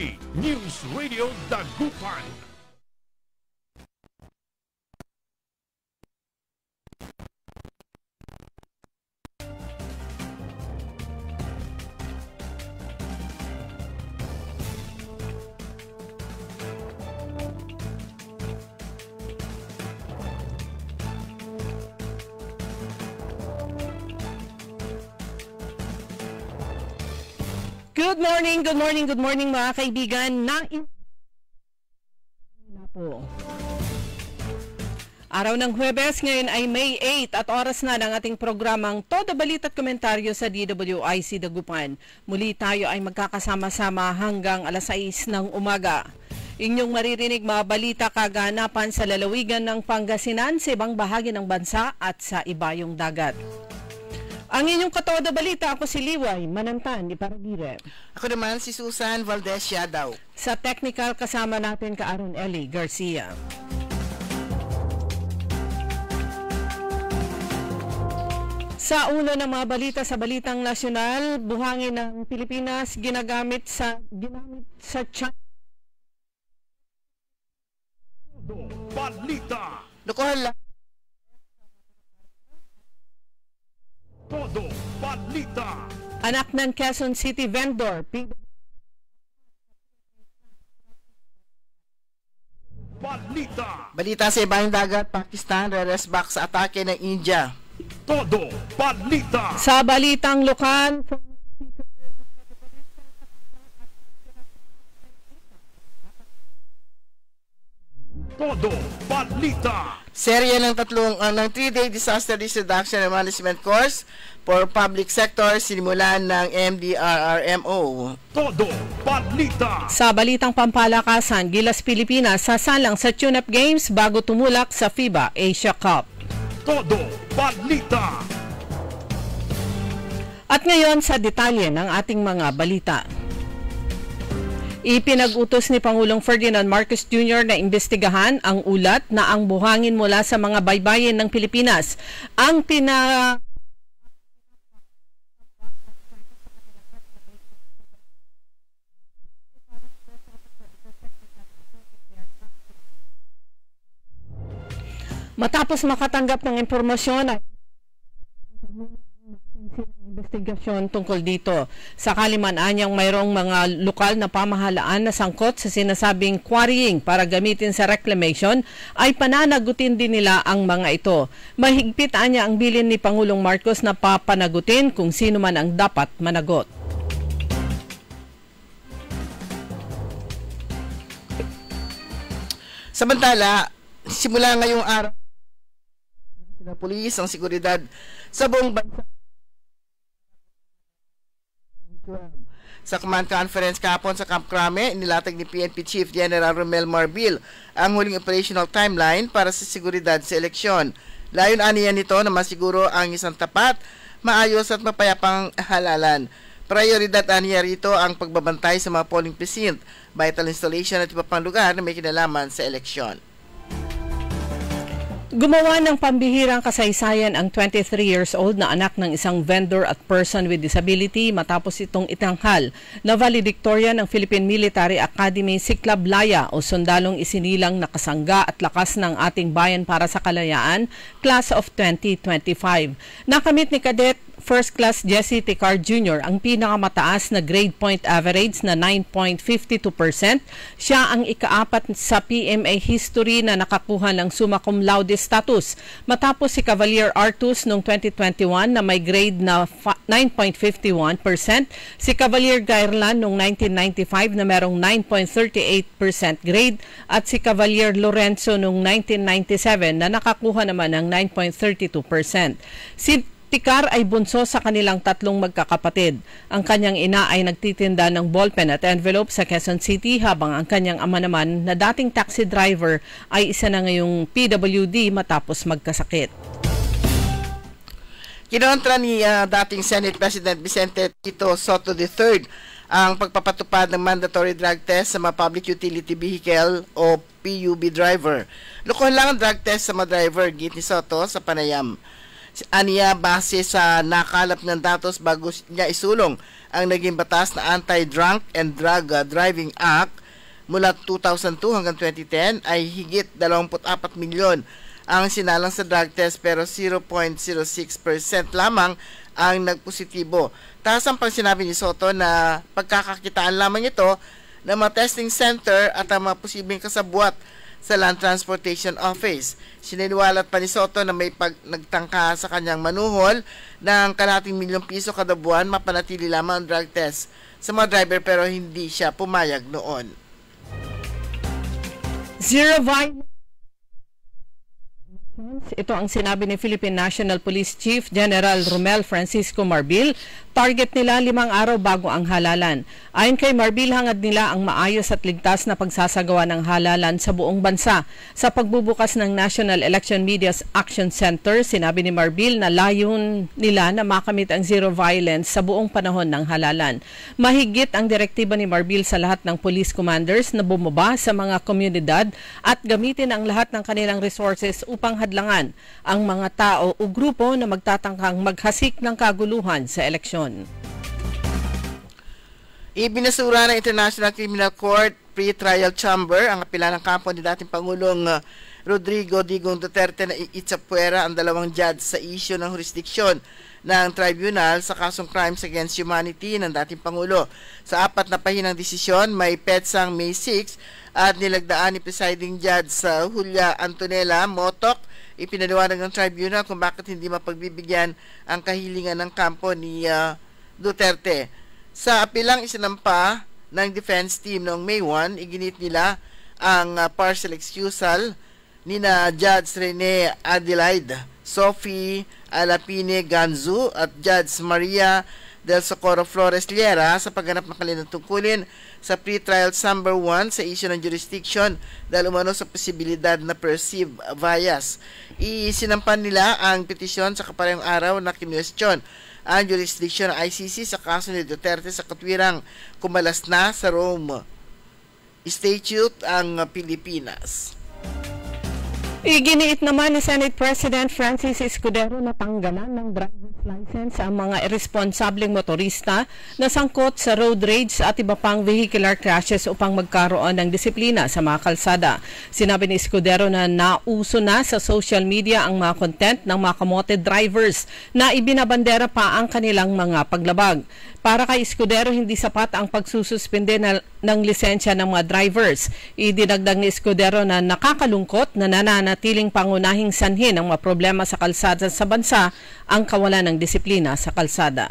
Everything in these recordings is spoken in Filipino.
PWD News Radio Dagupan. Good morning mga kaibigan. Araw ng Huwebes, ngayon ay May 8 at oras na ng ating programang Todo Balita at Komentaryo sa DWIC Dagupan. Muli tayo ay magkakasama-sama hanggang alas 6 ng umaga. Inyong maririnig mga balita kaganapan sa lalawigan ng Pangasinan, sa ibang bahagi ng bansa at sa ibayong dagat. Ang inyong katoda balita, ako si Liway Manantan ni Paragire. Ako naman si Susan Valdez Yadaw. Sa technical kasama natin ka Aaron Eli Garcia. Sa ulo ng mga balita sa Balitang Nasyonal, buhangin ng Pilipinas ginamit sa China. Balita. Lokohan lang. Todo Balita. Anak ng Quezon City vendor, Balita. Balita sa ibang dagat, Pakistan re-resback sa atake ng India. Todo Balita. Sa balitang lokal, Todo Balita. Serye ng 3-day disaster risk reduction and management course for public sector sinimulan ng MDRRMO. Todo Balita. Sa balitang pampalakasan, Gilas Pilipinas sasalang sa Tune-Up Games bago tumulak sa FIBA Asia Cup. Todo Balita. At ngayon sa detalye ng ating mga balita. Ipinag-utos ni Pangulong Ferdinand Marcos Jr. na imbestigahan ang ulat na ang buhangin mula sa mga baybayin ng Pilipinas ang matapos makatanggap ng impormasyon investigasyon tungkol dito. Sakali man anyang mayroong mga lokal na pamahalaan na sangkot sa sinasabing quarrying para gamitin sa reclamation, ay pananagutin din nila ang mga ito. Mahigpit anya ang bilin ni Pangulong Marcos na papanagutin kung sino man ang dapat managot. Samantala, simula ngayong araw, ng pulis ang seguridad sa buong bansa. Sa command conference kahapon sa Camp Crame, nilatag ni PNP Chief General Romel Marbil ang huling operational timeline para sa seguridad sa eleksyon. Layon-aniyan nito na masiguro ang isang tapat, maayos at mapayapang halalan. Prioridad aniya rito ang pagbabantay sa mga polling precinct, vital installation at iba pang lugar na may kinalaman sa eleksyon. Gumawa ng pambihirang kasaysayan ang 23 years old na anak ng isang vendor at person with disability matapos itong itanghal na valedictorian ng Philippine Military Academy Siklab Laya o sundalong isinilang na kasangga at lakas ng ating bayan para sa kalayaan, Class of 2025. Nakamit ni Cadet First Class Jesse Ticar Jr. ang pinakamataas na grade point average na 9.52%. Siya ang ika-4 sa PMA history na nakakuha ng summa cum laude status matapos si Cavalier Artus noong 2021 na may grade na 9.51%, si Cavalier Gairlan noong 1995 na merong 9.38% grade at si Cavalier Lorenzo noong 1997 na nakakuha naman ng 9.32%. Si Tikar ay bunso sa kanilang tatlong magkakapatid. Ang kanyang ina ay nagtitinda ng ballpen at envelope sa Quezon City habang ang kanyang ama naman na dating taxi driver ay isa na ngayong PWD matapos magkasakit. Kinontra ni dating Senate President Vicente Tito Soto III ang pagpapatupad ng mandatory drug test sa mga public utility vehicle o PUV driver. Lukuhan lang ang drug test sa mga driver, git ni Soto sa panayam. Aniya base sa nakalap ng datos bago niya isulong ang naging batas na Anti-Drunk and Drug Driving Act mula 2002 hanggang 2010 ay higit 24 milyon ang sinalang sa drug test pero 0.06% lamang ang nagpositibo. Taas ang sinabi ni Soto na pagkakakitaan lamang ito ng mga testing center at ang mga posibleng kasabwat sa Land Transportation Office. Sininiwalat pa ni Soto na may nagtangka sa kanyang manuhol ng kalahating milyong piso kada buwan mapanatili lamang ang drug test sa mga driver pero hindi siya pumayag noon. Zero violence. Ito ang sinabi ni Philippine National Police Chief General Romel Francisco Marbil. Target nila 5 araw bago ang halalan. Ayon kay Marbil, hangad nila ang maayos at ligtas na pagsasagawa ng halalan sa buong bansa. Sa pagbubukas ng National Election Media Action Center, sinabi ni Marbil na layon nila na makamit ang zero violence sa buong panahon ng halalan. Mahigit ang direktiba ni Marbil sa lahat ng police commanders na bumaba sa mga komunidad at gamitin ang lahat ng kanilang resources upang hadlangan ang mga tao o grupo na magtatangkang maghasik ng kaguluhan sa eleksyon. Ibinasura ng International Criminal Court Pre-Trial Chamber ang apela ng kampo ni dating Pangulong Rodrigo Digong Duterte na iitsapuera ang 2 judge sa isyu ng jurisdiksyon ng tribunal sa kasong crimes against humanity ng dating Pangulo. Sa 4 na pahinang desisyon, may petsang May 6 at nilagdaan ni Presiding Judge Julia Antonella Motok. Ipinaliwanag ng tribunal kung bakit hindi mapagbibigyan ang kahilingan ng kampo ni Duterte. Sa apilang isinampa ng defense team noong May 1, iginit nila ang partial excusal nina Judge Rene Adelaide, Sophie Alapine Ganzu at Judge Maria del Socorro Flores Liera sa pagganap ng kanilang tungkulin sa pre-trial number 1 sa isyu ng jurisdiction dahil umano sa posibilidad na perceived bias. Isinampan nila ang petisyon sa kaparehong araw na kinwestiyon ang jurisdiction ng ICC sa kaso ni Duterte sa katwirang kumalas na sa Rome Statute ang Pilipinas. Iginiit naman ni Senate President Francis Escudero na tanggalan ng driver's license ang mga irresponsableng motorista na sangkot sa road rage at iba pang vehicular crashes upang magkaroon ng disiplina sa mga kalsada. Sinabi ni Escudero na nauso na sa social media ang mga content ng mga kamote drivers na ibinabandera pa ang kanilang mga paglabag. Para kay Escudero, hindi sapat ang pagsususpende ng lisensya ng mga drivers. Idinagdag ni Escudero na nakakalungkot na nananatiling pangunahing sanhi ng mga problema sa kalsada sa bansa ang kawalan ng disiplina sa kalsada.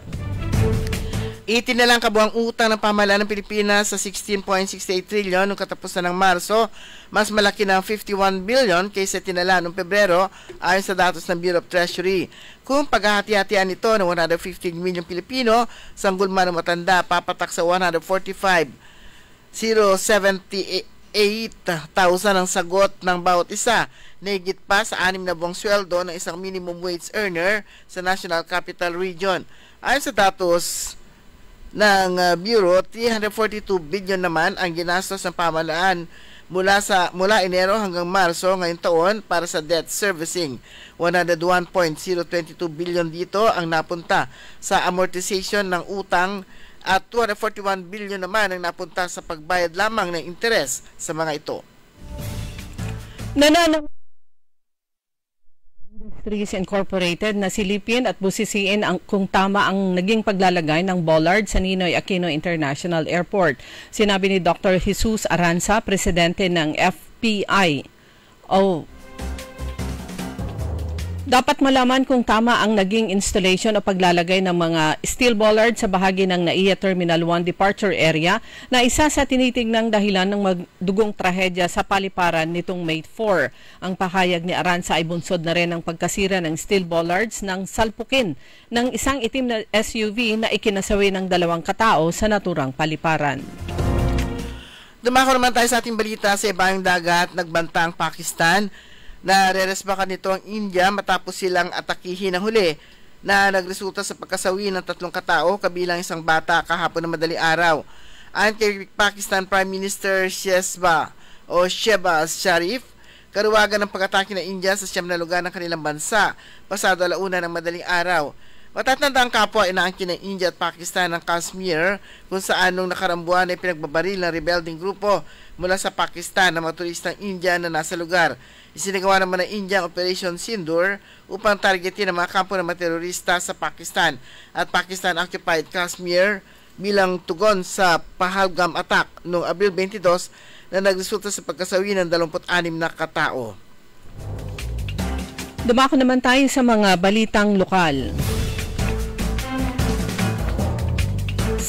Itinalang kabuang utang ng pamahalaan ng Pilipinas sa 16.68 trilyon noong katapusan ng Marso, mas malaki ng 51 billion kaysa tinala noong Pebrero ayon sa datos ng Bureau of Treasury. Kung paghahati-hatian ito ng 115 milyon Pilipino, sanggol man ng matanda, papatak sa 145,078,000 ang sagot ng bawat isa, nahigit pa sa 6 na buwang sweldo ng isang minimum wage earner sa National Capital Region. Ayon sa datos ng Bureau, 342 billion naman ang ginastos ng pamahalaan mula Enero hanggang Marso ngayong taon para sa debt servicing. 101.022 billion dito ang napunta sa amortization ng utang at 241 billion naman ang napunta sa pagbayad lamang ng interes sa mga ito. Industries Incorporated na silipin at busisiin kung tama ang naging paglalagay ng bollard sa Ninoy Aquino International Airport. Sinabi ni Dr. Jesus Aranza, presidente ng FPI. Dapat malaman kung tama ang naging installation o paglalagay ng mga steel bollard sa bahagi ng NAIA Terminal 1 departure area na isa sa tinitignang dahilan ng magdugong trahedya sa paliparan nitong May 4. Ang pahayag ni Aranza ay bunsod na rin ang pagkasira ng steel bollards ng salpukin ng isang itim na SUV na ikinasawi ng 2 katao sa naturang paliparan. Dumako naman tayo sa ating balita sa ibayong dagat. Nagbanta ang Pakistan na reresbakan nito ang India matapos silang atakihin ng huli na nagresulta sa pagkasawi ng 3 katao kabilang isang bata kahapon na madaling araw. Ayon kay Pakistan Prime Minister Shehbaz Sharif, karuwagan ng pag-atake ng India sa 9 na lugar ng kanilang bansa pasado 1:00 ng madaling araw. Matatanda ang kapwa inaangkin ng India at Pakistan ng Kashmir kung saan nung nakarambuan ay pinagbabaril ng rebelding grupo mula sa Pakistan na mga turistang India na nasa lugar. Isinagawa naman ng India ang Operation Sindur upang targetin ang mga kampo ng mga terorista sa Pakistan at Pakistan-occupied Kashmir bilang tugon sa Pahalgam attack noong Abril 22 na nagresulta sa pagkasawi ng 26 na katao. Dumako naman tayo sa mga balitang lokal.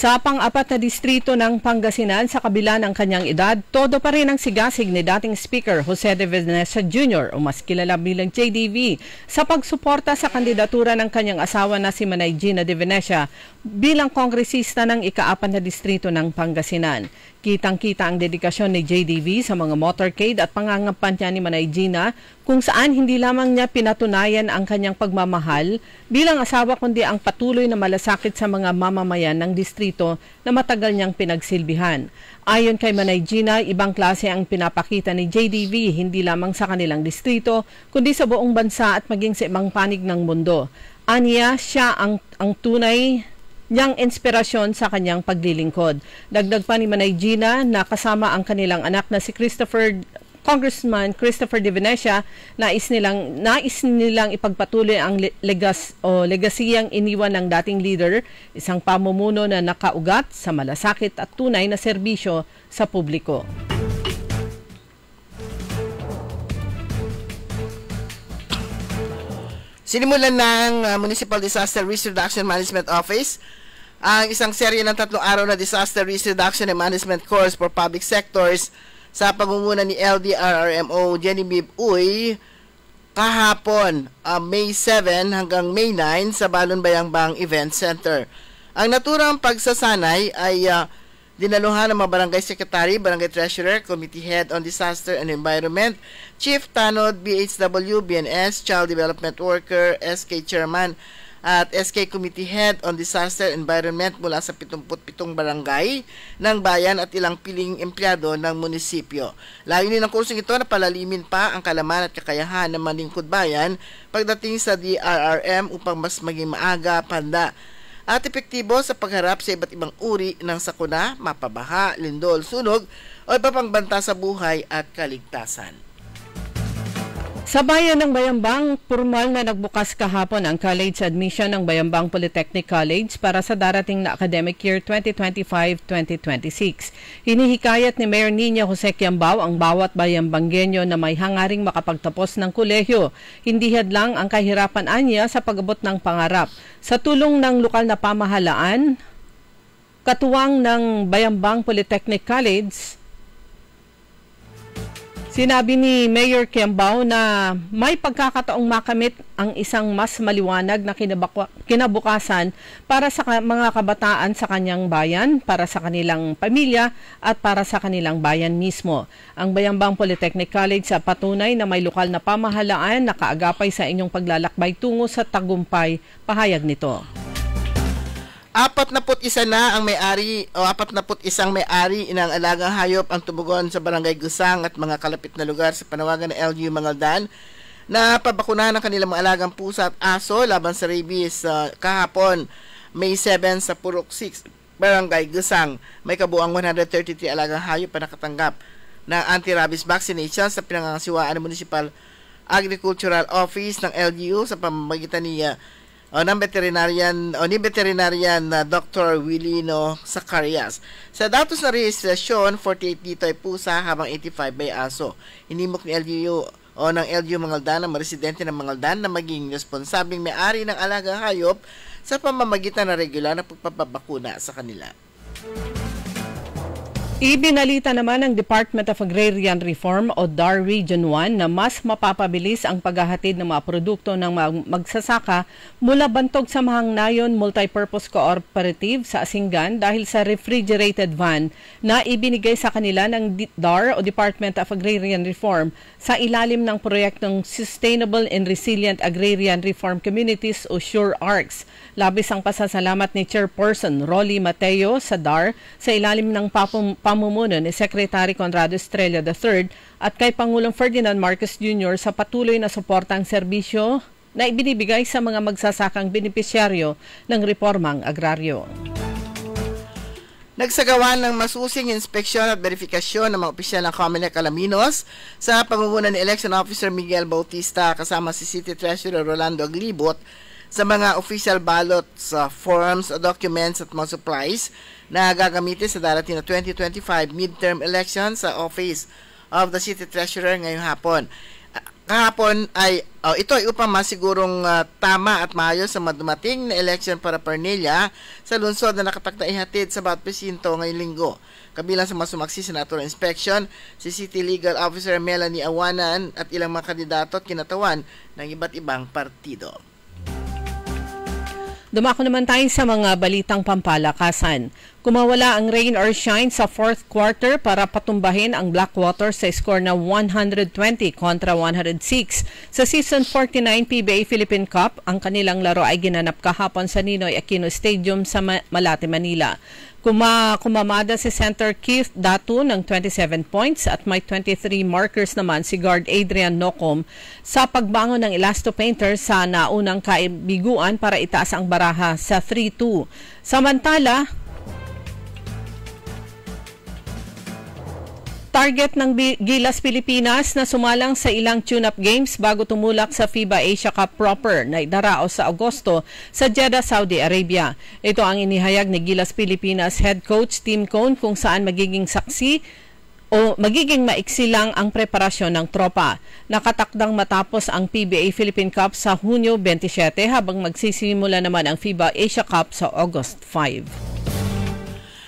Sa pang-apat na distrito ng Pangasinan sa kabila ng kanyang edad, todo pa rin ang sigasig ni dating Speaker Jose De Venecia Jr. o mas kilala bilang JDV sa pagsuporta sa kandidatura ng kanyang asawa na si Manay Gina De Venecia bilang kongresista ng ika-4 na distrito ng Pangasinan. Kitang-kita ang dedikasyon ni JDV sa mga motorcade at pangangampanya ni Manay Gina kung saan hindi lamang niya pinatunayan ang kanyang pagmamahal bilang asawa kundi ang patuloy na malasakit sa mga mamamayan ng distrito na matagal niyang pinagsilbihan. Ayon kay Manay Gina, ibang klase ang pinapakita ni JDV hindi lamang sa kanilang distrito kundi sa buong bansa at maging sa ibang panig ng mundo. Aniya, siya ang tunay niyang inspirasyon sa kanyang paglilingkod. Dagdag pa ni Manay Gina na kasama ang kanilang anak na si Congressman Christopher De Venecia, nais nilang ipagpatuloy ang legasiyang iniwan ng dating leader, isang pamumuno na nakaugat sa malasakit at tunay na serbisyo sa publiko. Sinimulan ng Municipal Disaster Risk Reduction Management Office ang isang serye ng 3 araw na Disaster Risk Reduction and Management Course for Public Sectors sa pangunguna ni LDRRMO Genevieve Uy kahapon May 7 hanggang May 9 sa Balon Bayambang Event Center. Ang naturang pagsasanay ay dinaluhan ng mga Barangay Secretary, Barangay Treasurer, Committee Head on Disaster and Environment, Chief Tanod, BHW, BNS, Child Development Worker, SK Chairman, at SK Committee Head on Disaster Environment mula sa 77 barangay ng bayan at ilang piling empleyado ng munisipyo. Layunin ng kursong ito na palalimin pa ang kalaman at kakayahan ng malingkod bayan pagdating sa DRRM upang mas maging maaga, panda at epektibo sa pagharap sa iba't ibang uri ng sakuna, mapabaha, lindol, sunog o iba pang banta sa buhay at kaligtasan. Sa bayan ng Bayambang, formal na nagbukas kahapon ang college admission ng Bayambang Polytechnic College para sa darating na academic year 2025-2026. Hinihikayat ni Mayor Nina Jose Quiambao ang bawat Bayambanggenyo na may hangaring makapagtapos ng kolehiyo. Hindi hadlang ang kahirapan anya sa pag-abot ng pangarap. Sa tulong ng lokal na pamahalaan, katuwang ng Bayambang Polytechnic College, sinabi ni Mayor Quiambao na may pagkakataong makamit ang isang mas maliwanag na kinabukasan para sa mga kabataan sa kanyang bayan, para sa kanilang pamilya at para sa kanilang bayan mismo. Ang Bayambang Polytechnic College sa patunay na may lokal na pamahalaan na kaagapay sa inyong paglalakbay tungo sa tagumpay, pahayag nito. 41 na ang may-ari o 41 may-ari ng alagang hayop ang tumugon sa Barangay Gusang at mga kalapit na lugar sa panawagan ng LGU Mangaldan na pabakunahan ng kanilang mga alagang pusa at aso laban sa rabies kahapon May 7 sa Purok 6, Barangay Gusang. May kabuang 133 alagang hayop pa nakatanggap ng anti-rabies vaccination sa pinangangasiwaan ng Municipal Agricultural Office ng LGU sa pamamagitan ni veterinarian na Dr. Willino Zacarias. Sa datos na rehistrasyon, 48 dito ay pusa habang 85 ay aso. Inimok ni LGU ng LGU Mangaldan ang mga residente ng Mangaldan na maging responsabling may-ari ng alagang hayop sa pamamagitan ng regular na pagpapabakuna sa kanila. Ibinalita naman ng Department of Agrarian Reform o DAR Region 1 na mas mapapabilis ang paghahatid ng mga produkto ng magsasaka mula Bantog sa Mahangnayon Multipurpose Cooperative sa Asingan dahil sa refrigerated van na ibinigay sa kanila ng DAR o Department of Agrarian Reform sa ilalim ng proyektong Sustainable and Resilient Agrarian Reform Communities o SURE-ARCs. Labis ang pasasalamat ni Chairperson Rolly Mateo sa DAR sa ilalim ng pamumuno ni Secretary Conrado Estrella III at kay Pangulong Ferdinand Marcos Jr. sa patuloy na suportang serbisyo na ibinibigay sa mga magsasakang benepisyaryo ng reformang agraryo. Nagsagawa ng masusing inspeksyon at verifikasyon ng mga opisyal ng Comelec Alaminos sa pangunguna ni Election Officer Miguel Bautista kasama si City Treasurer Rolando Aglibot sa mga official ballots, forms, documents at mga supplies na gagamitin sa darating na 2025 midterm election sa Office of the City Treasurer ngayong hapon. Kahapon ay ito ay upang masigurong tama at maayos sa madumating na election para Parnilla sa lungsod na nakatakda ihatid sa bawat presinto ngayong linggo. Kabilang sa masumaksi sa natural inspection, si City Legal Officer Melanie Awanan at ilang mga kandidato at kinatawan ng iba't ibang partido. Dumako naman tayo sa mga balitang pampalakasan. Kumawala ang rain or shine sa fourth quarter para patumbahin ang Blackwater sa score na 120 kontra 106. Sa Season 49 PBA Philippine Cup, ang kanilang laro ay ginanap kahapon sa Ninoy Aquino Stadium sa Malate, Manila. Kumamada si center Keith Datu ng 27 points at may 23 markers naman si guard Adrian Nocom sa pagbangon ng Elasto Painters sa naunang kaibiguan para itaas ang baraha sa 3-2. Samantala, target ng Gilas Pilipinas na sumalang sa ilang tune-up games bago tumulak sa FIBA Asia Cup proper na idaraos sa Agosto sa Jeddah, Saudi Arabia. Ito ang inihayag ni Gilas Pilipinas head coach Tim Cone kung saan magiging saksi o magiging maiksi lang ang preparasyon ng tropa. Nakatakdang matapos ang PBA Philippine Cup sa Hunyo 27 habang magsisimula naman ang FIBA Asia Cup sa August 5.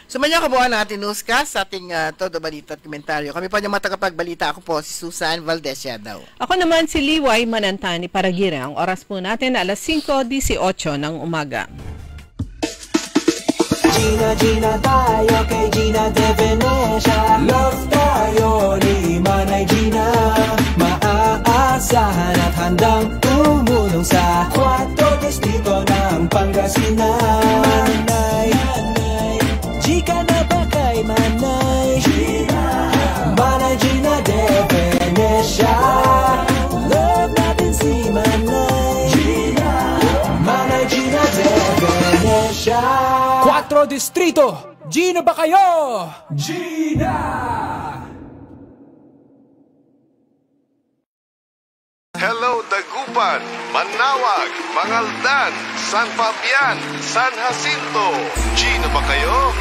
Sumanya kabuuan ng ating newscast sa ating Todo Balita at Komentaryo. Kami po yung matagapagbalita. Ako po si Susan Valdez Yadaw. Ako naman si Liway Manantani para Gira. Ang oras po natin alas 5:18 ng umaga. Gina tayo kay Gina de Venecia. Love tayo ni Manay Gina. Maaasahan at handang tumulong sa 4 distrito ng Pangasinan. Chika na ba kay Manay Gina? Manay Gina de Venecia. Love natin si Manay Gina. Manay Gina de Venecia. 4 distrito, Gina ba kayo? Gina! Hello, Dagupan, Manawag, Mangaldan, San Fabian, San Jacinto. Gina ba kayo?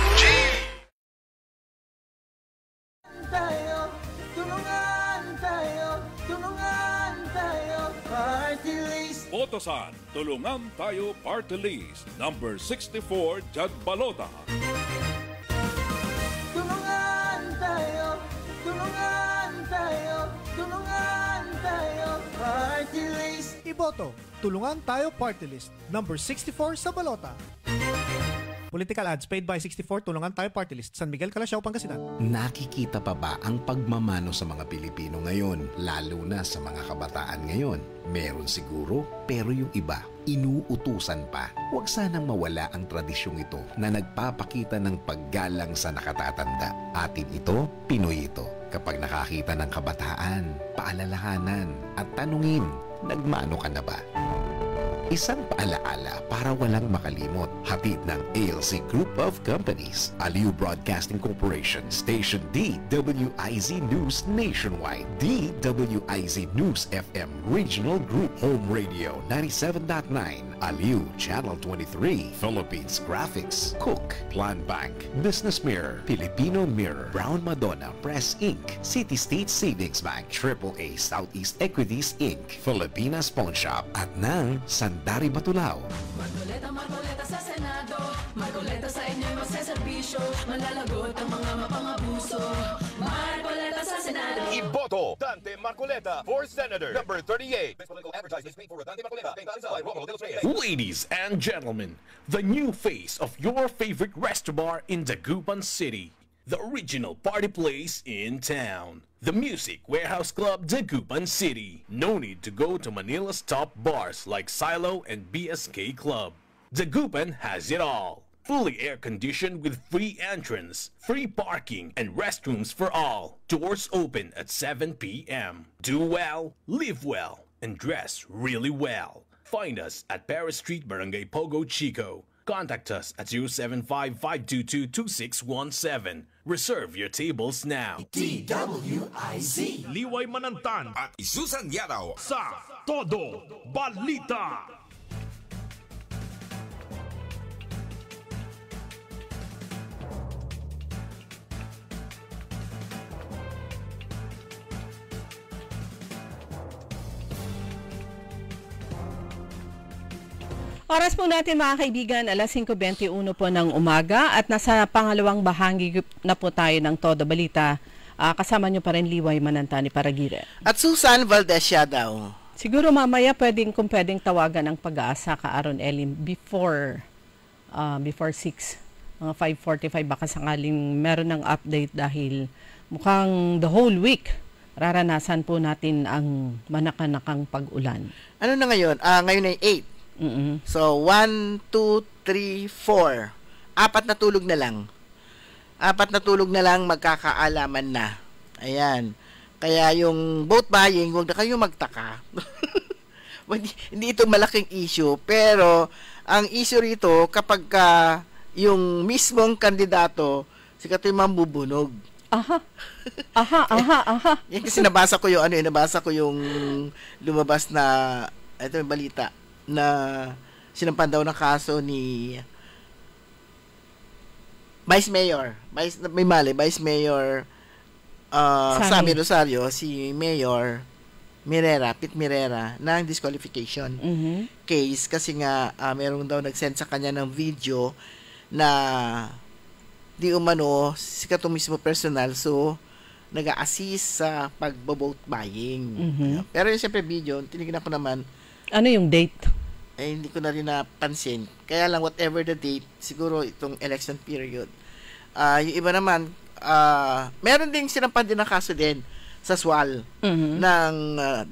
Botosan, Tulungan Tayo Party List, number 64, Jad Balota. Tulungan tayo, party list. Iboto, Tulungan Tayo Party List, number 64 sa balota. Political ads paid by 64 Tulungan Tayo Party List, San Miguel, Calasiao, Pangasinan. Nakikita pa ba ang pagmamano sa mga Pilipino ngayon, lalo na sa mga kabataan ngayon? Meron siguro, pero yung iba, inuutusan pa. Huwag sanang mawala ang tradisyong ito na nagpapakita ng paggalang sa nakatatanda. Atin ito, Pinoy ito. Kapag nakakita ng kabataan, paalalahanan at tanungin, nagmano ka na ba? Isang paalaala para walang makalimot. Hatid ng ALC Group of Companies, Aliw Broadcasting Corporation, Station DWIZ News Nationwide, DWIZ News FM Regional Group, Home Radio 97.9, Aliw Channel 23, Philippines Graphics, Cook, Plan Bank, Business Mirror, Filipino Mirror, Brown Madonna Press Inc., City State Savings Bank, AAA Southeast Equities Inc., Filipinas Pawn Shop, at ng Sandari Batulao. Markoleta sa Senado, Markoleta sa inyo'y magseserbisyo, malalagot ang mga mapangabuso. Markoleta sa Senado. Iboto Dante Marcoleta for Senator number 38. Ladies and gentlemen, the new face of your favorite resto bar in Dagupan City. The original party place in town. The Music Warehouse Club, Dagupan City. No need to go to Manila's top bars like Silo and BSK Club. Dagupan has it all. Fully air-conditioned with free entrance, free parking, and restrooms for all. Doors open at 7 p.m. Do well, live well, and dress really well. Find us at Paris Street, Barangay Pogo, Chico. Contact us at 075-522-2617. Reserve your tables now. DWIZ. Liway Manantan at Isusan Yaraw sa Todo Balita. Oras po natin mga kaibigan, alas 5:21 po ng umaga at nasa pangalawang bahagi na po tayo ng Todo Balita. Kasama nyo pa rin Liway Manantani Paragire. At Susan Valdez daw. Siguro mamaya kung pwedeng tawagan ang Pag-asa ka Aaron Elim before 6, mga 5:45 baka sakaling meron ng update dahil mukhang the whole week raranasan po natin ang manakanakang pag-ulan. Ano na ngayon? Ngayon ay 8. So, 1, 2, 3, 4. 4 na tulog na lang. 4 na tulog na lang, magkakaalaman na. Ayan. Kaya yung boat buying, huwag na kayo magtaka. Hindi ito malaking issue. Pero, ang issue rito, kapag yung mismong kandidato, sikat yung mambubunog. Aha. Yan kasi nabasa ko yung lumabas na, ito yung balita, na sinampan daw ng kaso ni Vice Mayor Sammy Rosario, si Mayor Pete Mirera ng disqualification case kasi nga meron daw nag-send sa kanya ng video na di umano sikat mismo personal, so nag-a-assist sa pagbo-vote buying. Pero yung siyempre video, tinignan ko naman. Ano yung date? Hindi ko na rin napansin. Kaya lang, whatever the date, siguro itong election period. Yung iba naman, meron ding sinampan din na kaso din sa SWAL ng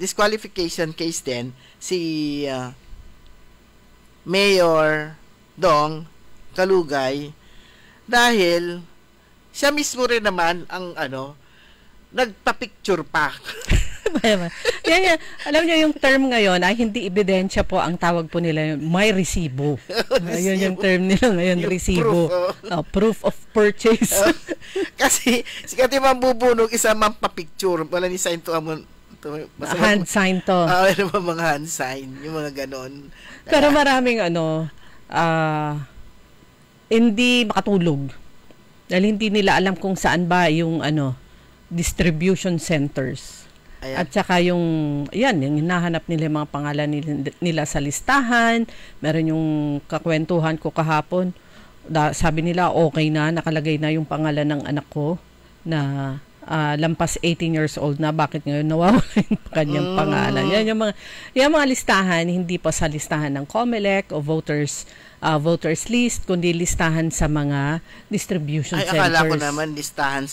disqualification case din si Mayor Dong Kalugay dahil siya mismo rin naman ang nagpa-picture pa. Yan. Alam niyo yung term ngayon ay hindi ebidensya po ang tawag po nila, may resibo. Ayun yung term nila ngayon, yung resibo. Proof of purchase. Kasi sikat yung mambubunog, isa mampapicture. Wala ni sign to hand sign to. Ano ba mga hand sign, yung mga ganon. Pero maraming hindi makatulog. Dahil hindi nila alam kung saan ba yung distribution centers. Ayan. At saka yung hinahanap nila yung mga pangalan nila sa listahan. Meron yung kakwentuhan ko kahapon. Sabi nila, okay na, nakalagay na yung pangalan ng anak ko na lampas 18 years old na. Bakit ngayon nawawala yung kanyang pangalan? Yan yung mga listahan, hindi pa sa listahan ng COMELEC o voters list, kundi listahan sa mga distribution centers. Akala ko naman listahan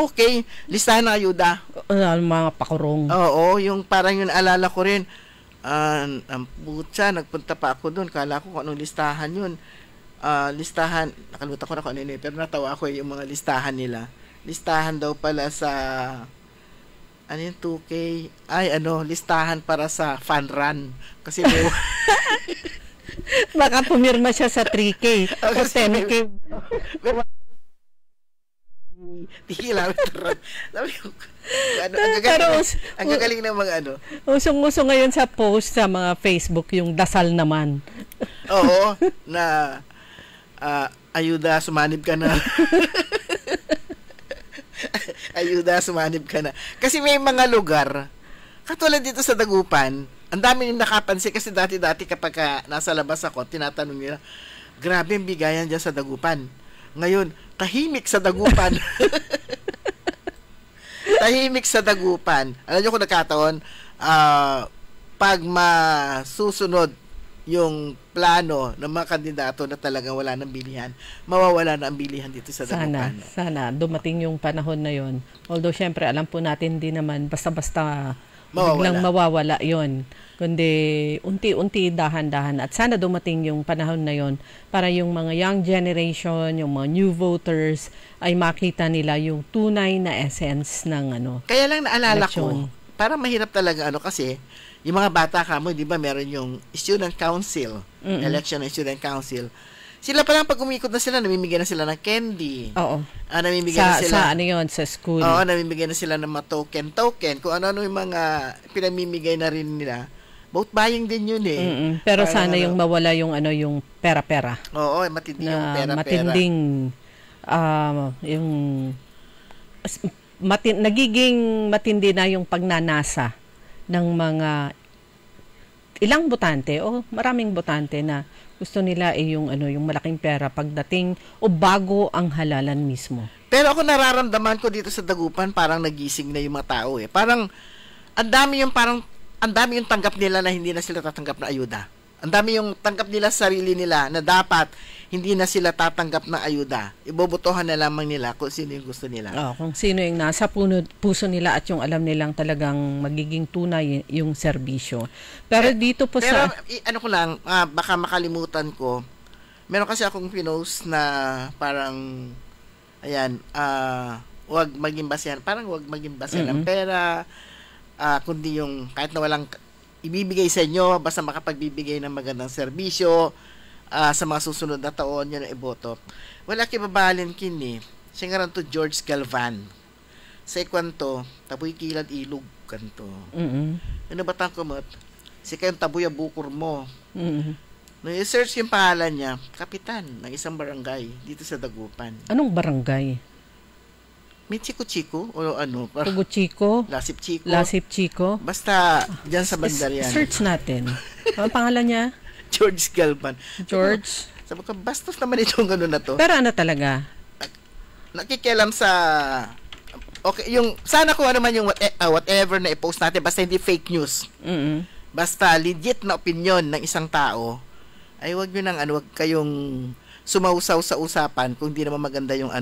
okay, listahan ng ayuda. Mga pakurong. Oo, yung parang yung alala ko rin, ang putsa, nagpunta pa ako doon, kala ko kung anong listahan yun. Listahan, nakalimutan ko na kung ano yun, pero natawa ko yung mga listahan nila. Listahan daw pala sa yung 2K? Listahan para sa fun run. Kasi may baka pumirma siya sa 3K o 10K. Kilometer. Ang gagaling ng mga Usong-uso ngayon sa post sa mga Facebook yung dasal naman. Oo, na ayuda, sumanib ka na. Ayuda, sumanib ka na. Kasi may mga lugar, katulad dito sa Dagupan, ang dami nyung nakapansin kasi dati-dati kapag nasa labas ako, tinatanong nila, grabe ang bigayan dyan sa Dagupan. Ngayon, tahimik sa Dagupan. Tahimik sa Dagupan. Alam nyo kung nagkataon, pag masusunod yung plano ng mga kandidato na talagang wala ng bilihan, mawawala na ang bilihan dito sa Dagupan. Sana dumating yung panahon na yon. Although syempre alam po natin din naman basta-basta biglang mawawala yon. Kundi unti-unti, dahan-dahan. At sana dumating yung panahon na yon para yung mga young generation, yung mga new voters ay makita nila yung tunay na essence ng Kaya lang naalala election. ko, parang mahirap talaga kasi yung mga bata kamo, di ba, meron yung student council, election ng student council. Sila pa lang pag umikot na sila, namimigay na sila ng candy. Oo. Namimigay na sila. Sa ano yun, sa school. Oo, namimigay na sila ng mga token. Kung ano-ano yung mga pinamimigay na rin nila. Vote buying din yun eh. Pero parang sana yung mawala yung yung pera-pera. Oo, matindi yung pera-pera. Matinding, yung nagiging matindi na yung pagnanasa ng mga ilang botante o maraming botante na gusto nila yung yung malaking pera pagdating o bago ang halalan mismo. Pero ako nararamdaman ko dito sa Dagupan, parang nagising na yung mga tao eh. Parang ang dami yung tanggap nila na hindi na sila tatanggap na ayuda. Ang dami yung tanggap nila sa sarili nila na dapat hindi na sila tatanggap ng ayuda. Ibobotohan na lamang nila kung sino yung gusto nila. Kung sino yung nasa puso nila at yung alam nilang talagang magiging tunay yung serbisyo. Pero dito po pero, sa... ano ko lang, baka makalimutan ko. Meron kasi akong pinost na parang, wag maging basehan. Parang wag maging basehan ng pera. Kundi yung kahit na walang ibibigay sa inyo, basta makapagbibigay ng magandang serbisyo sa mga susunod na taon, yun ang iboto. Wala kibabalin kini. Siya nga to George Galvan. Sa ikwanto, taboy kilad ilog kanto. Ano ba tang kumot? Si kayong taboy bukur mo. Nung i-search yung pangalan niya, kapitan ng isang barangay dito sa Dagupan. Anong barangay? May Chico-Chico o ano? Pugo-Chico? Lasip-Chico? Lasip-Chico? Basta dyan sa bandar yan. Search natin. Ang pangalan niya? George Galvan. George? Sabi ko, bastos naman itong gano'n na to. Pero ano talaga? Nakikialam sa... Okay, yung... Sana kung ano man yung whatever na i-post natin, basta hindi fake news. Basta legit na opinion ng isang tao, ay wag nyo nang wag kayong sumausaw sa usapan kung di naman maganda yung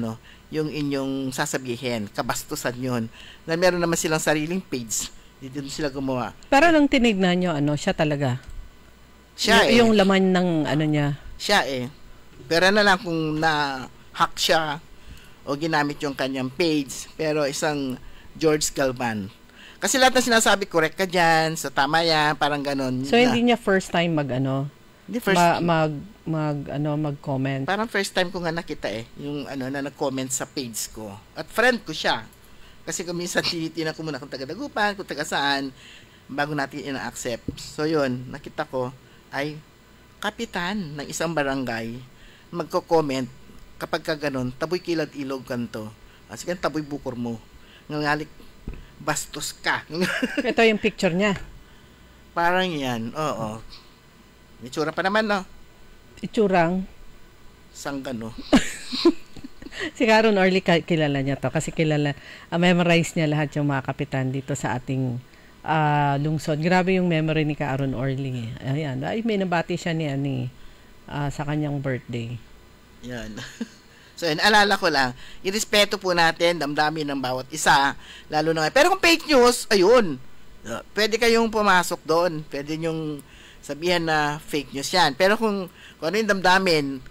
yung inyong sasabihin, kabastusan yun. Na meron naman silang sariling page, dito sila gumawa. Pero nung tinignan nyo, siya talaga? Siya yung laman ng niya? Siya Pero na lang kung na-hack siya o ginamit yung kanyang page, pero isang George Galvan. Kasi lahat na sinasabi, correct ka dyan, so tama yan, parang ganon. So, hindi niya first time Hindi mag-comment. Parang first time ko nga nakita yung na nag-comment sa page ko. At friend ko siya. Kasi kung minsan tinitina ko muna kung taga-Dagupan, kung taga-saan, bago natin ina-accept. So yun, nakita ko ay kapitan ng isang barangay magko-comment kapag ka ganun, taboy kilad ilog kanto. Sige, taboy bukor mo. Ngalik, bastos ka. Ito yung picture niya. Parang yan, oo. Itsura pa naman, no? Itsurang? Sanggano. Si Aaron Orly, kilala niya to. Kasi memorize niya lahat yung mga kapitan dito sa ating lungsod. Grabe yung memory ni Aaron Orly. Ayan. Ay, may nabati siya sa kanyang birthday. Yan. So, alala ko lang, irespeto po natin, damdamin ng bawat isa, lalo na. Pero kung fake news, ayun, pwede kayong pumasok doon. Pwede nyong sabihan na fake news yan. Pero kung ano yung damdamin,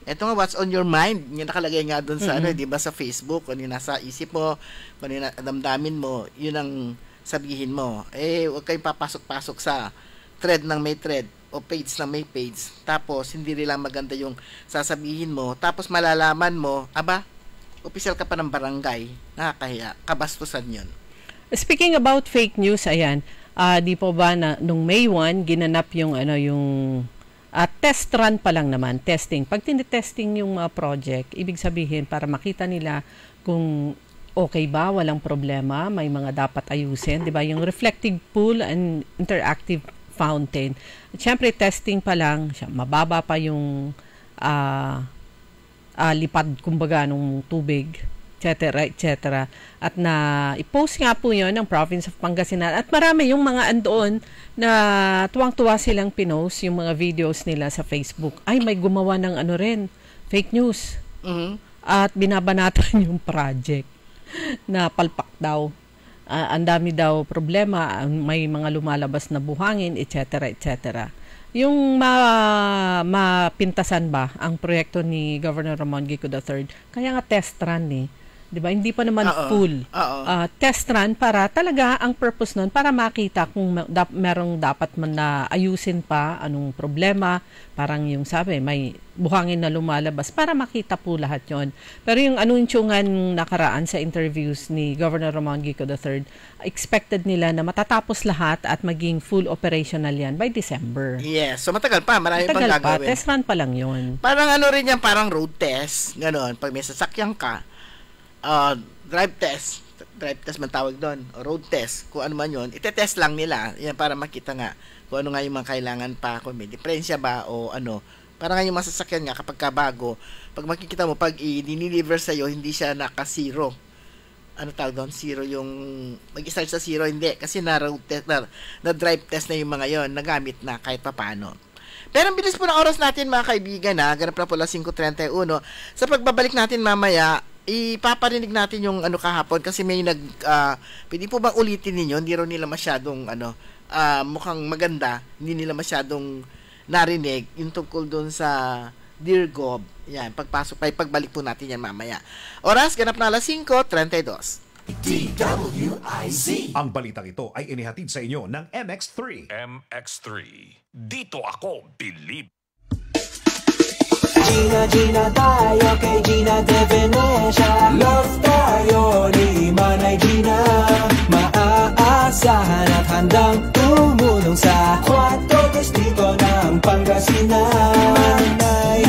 eto nga, what's on your mind, yung nakalagay nga doon sa di ba, sa Facebook, kung yung nasa isip mo, kung yung damdamin mo, yun ang sabihin mo. Huwag kayong papasok-pasok sa thread ng may thread o page ng may page. Tapos, hindi rin lang maganda yung sasabihin mo. Tapos, malalaman mo, opisyal ka pa ng barangay. Nakakahiya. Kabastusan yun. Speaking about fake news, ayan, di po ba na nung May 1, ginanap yung test run pa lang naman, testing. Pag tinitesting yung project, ibig sabihin para makita nila kung okay ba, walang problema, may mga dapat ayusin, di ba? Yung reflective pool and interactive fountain. At syempre, testing pa lang, mababa pa yung lipad, kumbaga, nung tubig, etc. At i-post nga po yun ng Province of Pangasinan. At marami yung mga andoon na tuwang-tuwa silang pinost yung mga videos nila sa Facebook. Ay, may gumawa ng fake news. At binabanatan yung project na palpak daw. Ang dami daw problema, may mga lumalabas na buhangin, etc. Yung mapintasan ba ang proyekto ni Governor Ramon Gico III, kaya nga test run 'di ba? Hindi pa naman full. Test run para talaga ang purpose nun para makita kung merong dapat man na ayusin pa, anong problema, parang yung sabi may buhangin na lumalabas para makita po lahat 'yon. Pero yung anunsyohan nakaraan sa interviews ni Governor Ramon Gico III, expected nila na matatapos lahat at maging full operational yan by December. Yes, so matagal pa, marami pang gagawin. Test run pa lang 'yon. Parang ano rin yan, parang road test, gano'n. Pag may sasakyan ka, drive test man tawag doon, o road test, kung ano man yun, itetest lang nila, yan para makita nga kung ano nga yung mga kailangan pa, kung may diferensya ba o ano. Para nga yung masasakyan nga kapag kabago, pag makikita mo, pag i-deliver sa'yo, hindi siya naka-zero. Ano tawag doon? Zero yung, mag-start sa zero, hindi. Kasi na-road test, na drive test na yung mga yon, nagamit na kahit pa paano. Pero ang bilis po ng oras natin mga kaibigan, ganap na po lang 5:31. Sa pagbabalik natin mamaya, ipaparinig natin yung ano kahapon kasi may pwede po bang ulitin ninyo? Hindi rin nila masyadong mukhang maganda, hindi nila masyadong narinig yung tungkol doon sa Dear Gob. Yan, pagbalik po natin yan mamaya. Oras, ganap na alas 5:32. DWIZ. Ang balitang ito ay inihatid sa inyo ng MX3. MX3. Dito ako, believe. Gina tayo kay Gina de Venecia. Love tayo ni Manay Gina. Maaasahan at handang tumulong sa 4 distrito ng Pangasinan. Manay,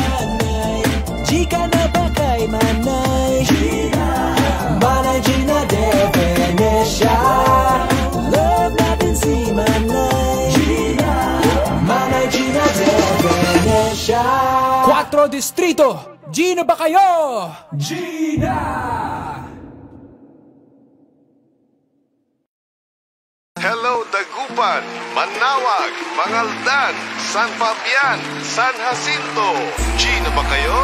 Gika na ba kay Manay Gina? Manay Gina de Venecia. Love natin si Manay Gina. Manay Gina de Venecia. 4 distrito, Gina ba kayo? Gina! Hello, Dagupan, Manawag, Mangaldan, San Fabian, San Jacinto. Gina ba kayo?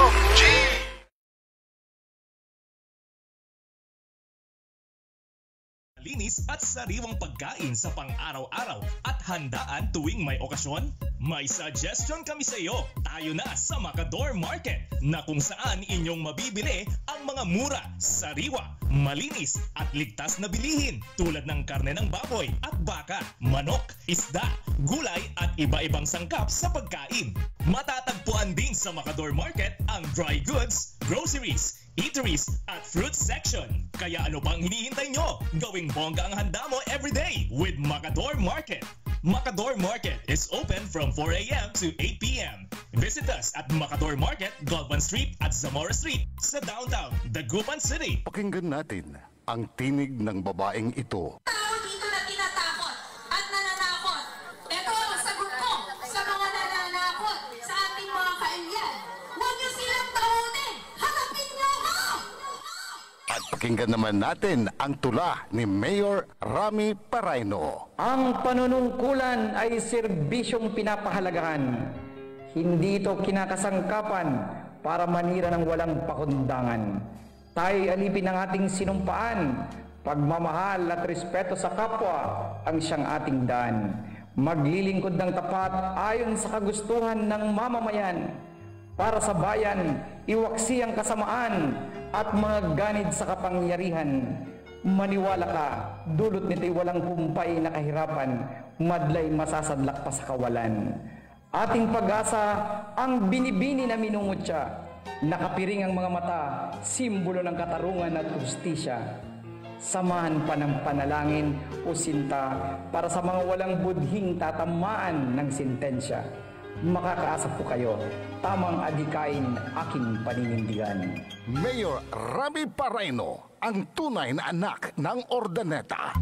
Linis at sariwang pagkain sa pang-araw-araw at handaan tuwing may okasyon? May suggestion kami sa iyo. Tayo na sa Macador Market na kung saan inyong mabibili ang mga mura, sariwa, malinis at ligtas na bilihin tulad ng karne ng baboy at baka, manok, isda, gulay at iba-ibang sangkap sa pagkain. Matatagpuan din sa Macador Market ang dry goods, groceries, eateries at fruit section. Kaya ano pang hinihintay nyo? Gawing bongga ang handa mo everyday with Macador Market. Macador Market is open from 4 a.m. to 8 p.m. Visit us at Macador Market, Galvan Street at Zamora Street sa downtown, Dagupan City. Pakinggan natin ang tinig ng babaeng ito. Tao dito na tinatakot at nananakot. Ito ang sagot ko sa mga nananakot sa ating mga kailyan. Huwag niyo silang tahunin. Harapin niyo ako! At pakinggan naman natin ang tula ni Mayor Rami Paraino. Ang panunungkulan ay serbisyong pinapahalagahan. Hindi ito kinakasangkapan para manira ng walang pakundangan. Tayo'y alipin ng ating sinumpaan. Pagmamahal at respeto sa kapwa ang siyang ating daan. Maglilingkod ng tapat ayon sa kagustuhan ng mamamayan. Para sa bayan, iwaksi ang kasamaan at mga ganid sa kapangyarihan. Maniwala ka, dulot nito'y walang kumpay na kahirapan, madlay masasadlak pa sa kawalan. Ating pag-asa ang binibini na minumutya. Nakapiring ang mga mata, simbolo ng katarungan at hustisya. Samahan pa ng panalangin o sinta para sa mga walang budhing tatamaan ng sentensya. Makakaasa po kayo, tamang adikain aking paninindigan. Mayor Rami Paraino, ang tunay na anak ng Ordaneta.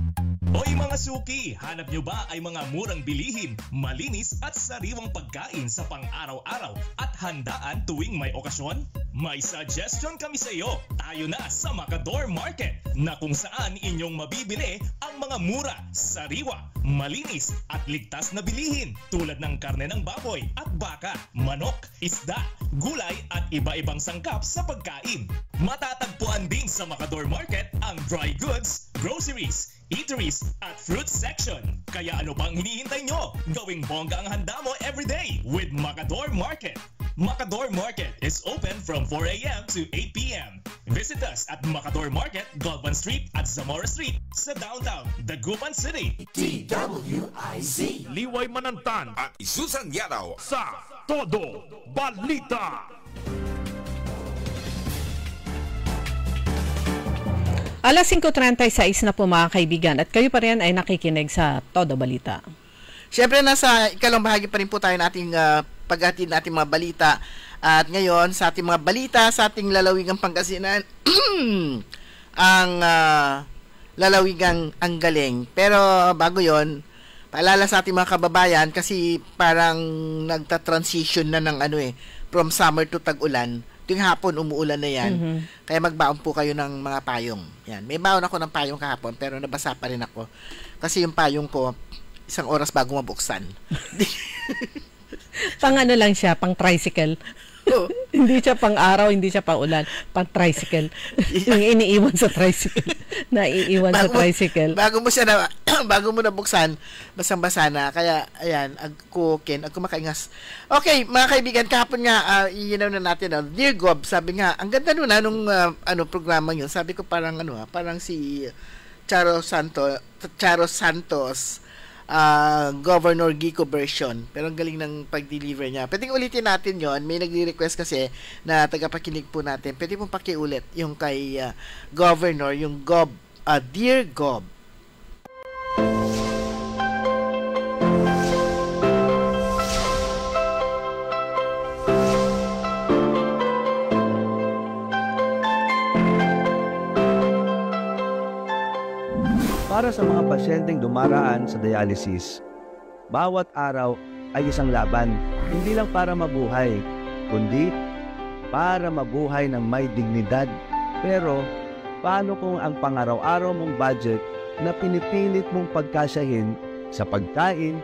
Hoy mga suki, hanap nyo ba ay mga murang bilihin, malinis at sariwang pagkain sa pang-araw-araw at handaan tuwing may okasyon? May suggestion kami sa iyo. Tayo na sa Macador Market na kung saan inyong mabibili ang mga mura, sariwa, malinis at ligtas na bilihin tulad ng karne ng baboy at baka, manok, isda, gulay at iba-ibang sangkap sa pagkain. Matatagpuan din sa Macador Market ang dry goods, groceries, eateries at fruit section. Kaya ano pang hinihintay nyo? Gawing bongga ang handa mo everyday with Macador Market. Macador Market is open from 4 a.m. to 8 p.m. Visit us at Macador Market, Galvan Street at Zamora Street sa downtown Dagupan City. DWIZ Liway Manantan at Susan Yaraw sa Todo Balita. Alas 5:36 na po mga kaibigan at kayo pa rin ay nakikinig sa Todo Balita. Siyempre nasa ikalang bahagi pa rin po tayo nating paghatid nating mga balita. At ngayon sa ating mga balita sa ating lalawigang Pangasinan ang lalawigang ang galing. Pero bago yon, paalala sa ating mga kababayan kasi parang nagta-transition na ng from summer to tag-ulan. Tuwing hapon umuulan na yan. Kaya magbaon po kayo ng mga payong. Yan. May baon ako ng payong kahapon pero nabasa pa rin ako. Kasi yung payong ko 1 oras bago mabuksan. Pang lang siya, pang tricycle. Hindi siya pang araw, hindi siya pang ulan, pang tricycle. Yung iniiwan sa tricycle. Naiiwan sa tricycle. Bago mo nabuksan, basang-basa na. Kaya, ayan, agkukin, agkumakaingas. Okay, mga kaibigan, kahapon nga, iinaw na natin, Dear Gob, sabi nga, ang ganda nun, nung programa yun. Sabi ko parang, parang si Charo Santos, Governor Gico version. Pero ang galing ng pag-deliver niya. Pwede ulitin natin yon. May nagre-request kasi na tagapakinig po natin. Pwede pong pakiulit yung kay Governor, yung Gob, Dear Gob. Para sa mga pasyenteng dumaraan sa dialysis, bawat araw ay isang laban, hindi lang para mabuhay, kundi para mabuhay ng may dignidad. Pero, paano kung ang pangaraw-araw mong budget na pinipilit mong pagkasyahin sa pagkain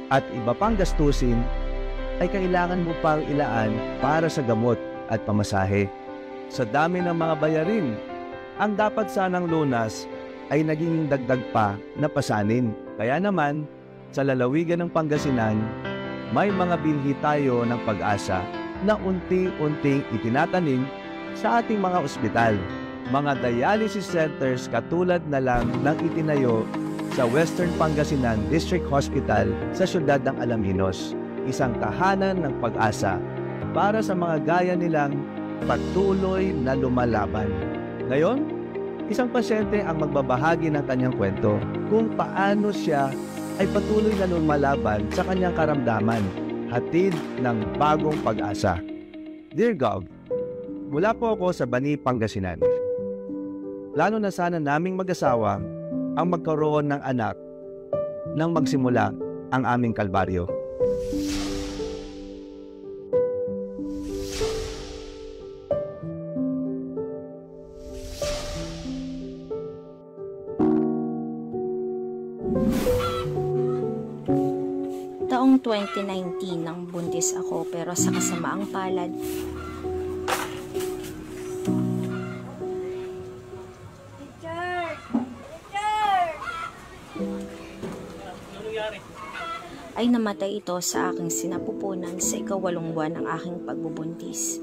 at iba pang gastusin ay kailangan mo pang ilaan para sa gamot at pamasahe? Sa dami ng mga bayarin, ang dapat sanang lunas ay naging dagdag pa na pasanin. Kaya naman, sa lalawigan ng Pangasinan, may mga binhi tayo ng pag-asa na unti-unting itinatanim sa ating mga ospital. Mga dialysis centers katulad na lang ng itinayo sa Western Pangasinan District Hospital sa siyudad ng Alaminos. Isang tahanan ng pag-asa para sa mga gaya nilang patuloy na lumalaban. Ngayon, isang pasyente ang magbabahagi ng kanyang kwento kung paano siya ay patuloy na lumalaban sa kanyang karamdaman, hatid ng bagong pag-asa. Dear Gov, mula po ako sa Bani, Pangasinan. Plano na sana naming mag-asawa ang magkaroon ng anak nang magsimula ang aming kalbaryo. Taong 2019 nang buntis ako pero sa kasamaang palad, ay namatay ito sa aking sinapupunan sa ika-8 buwan ng aking pagbubuntis.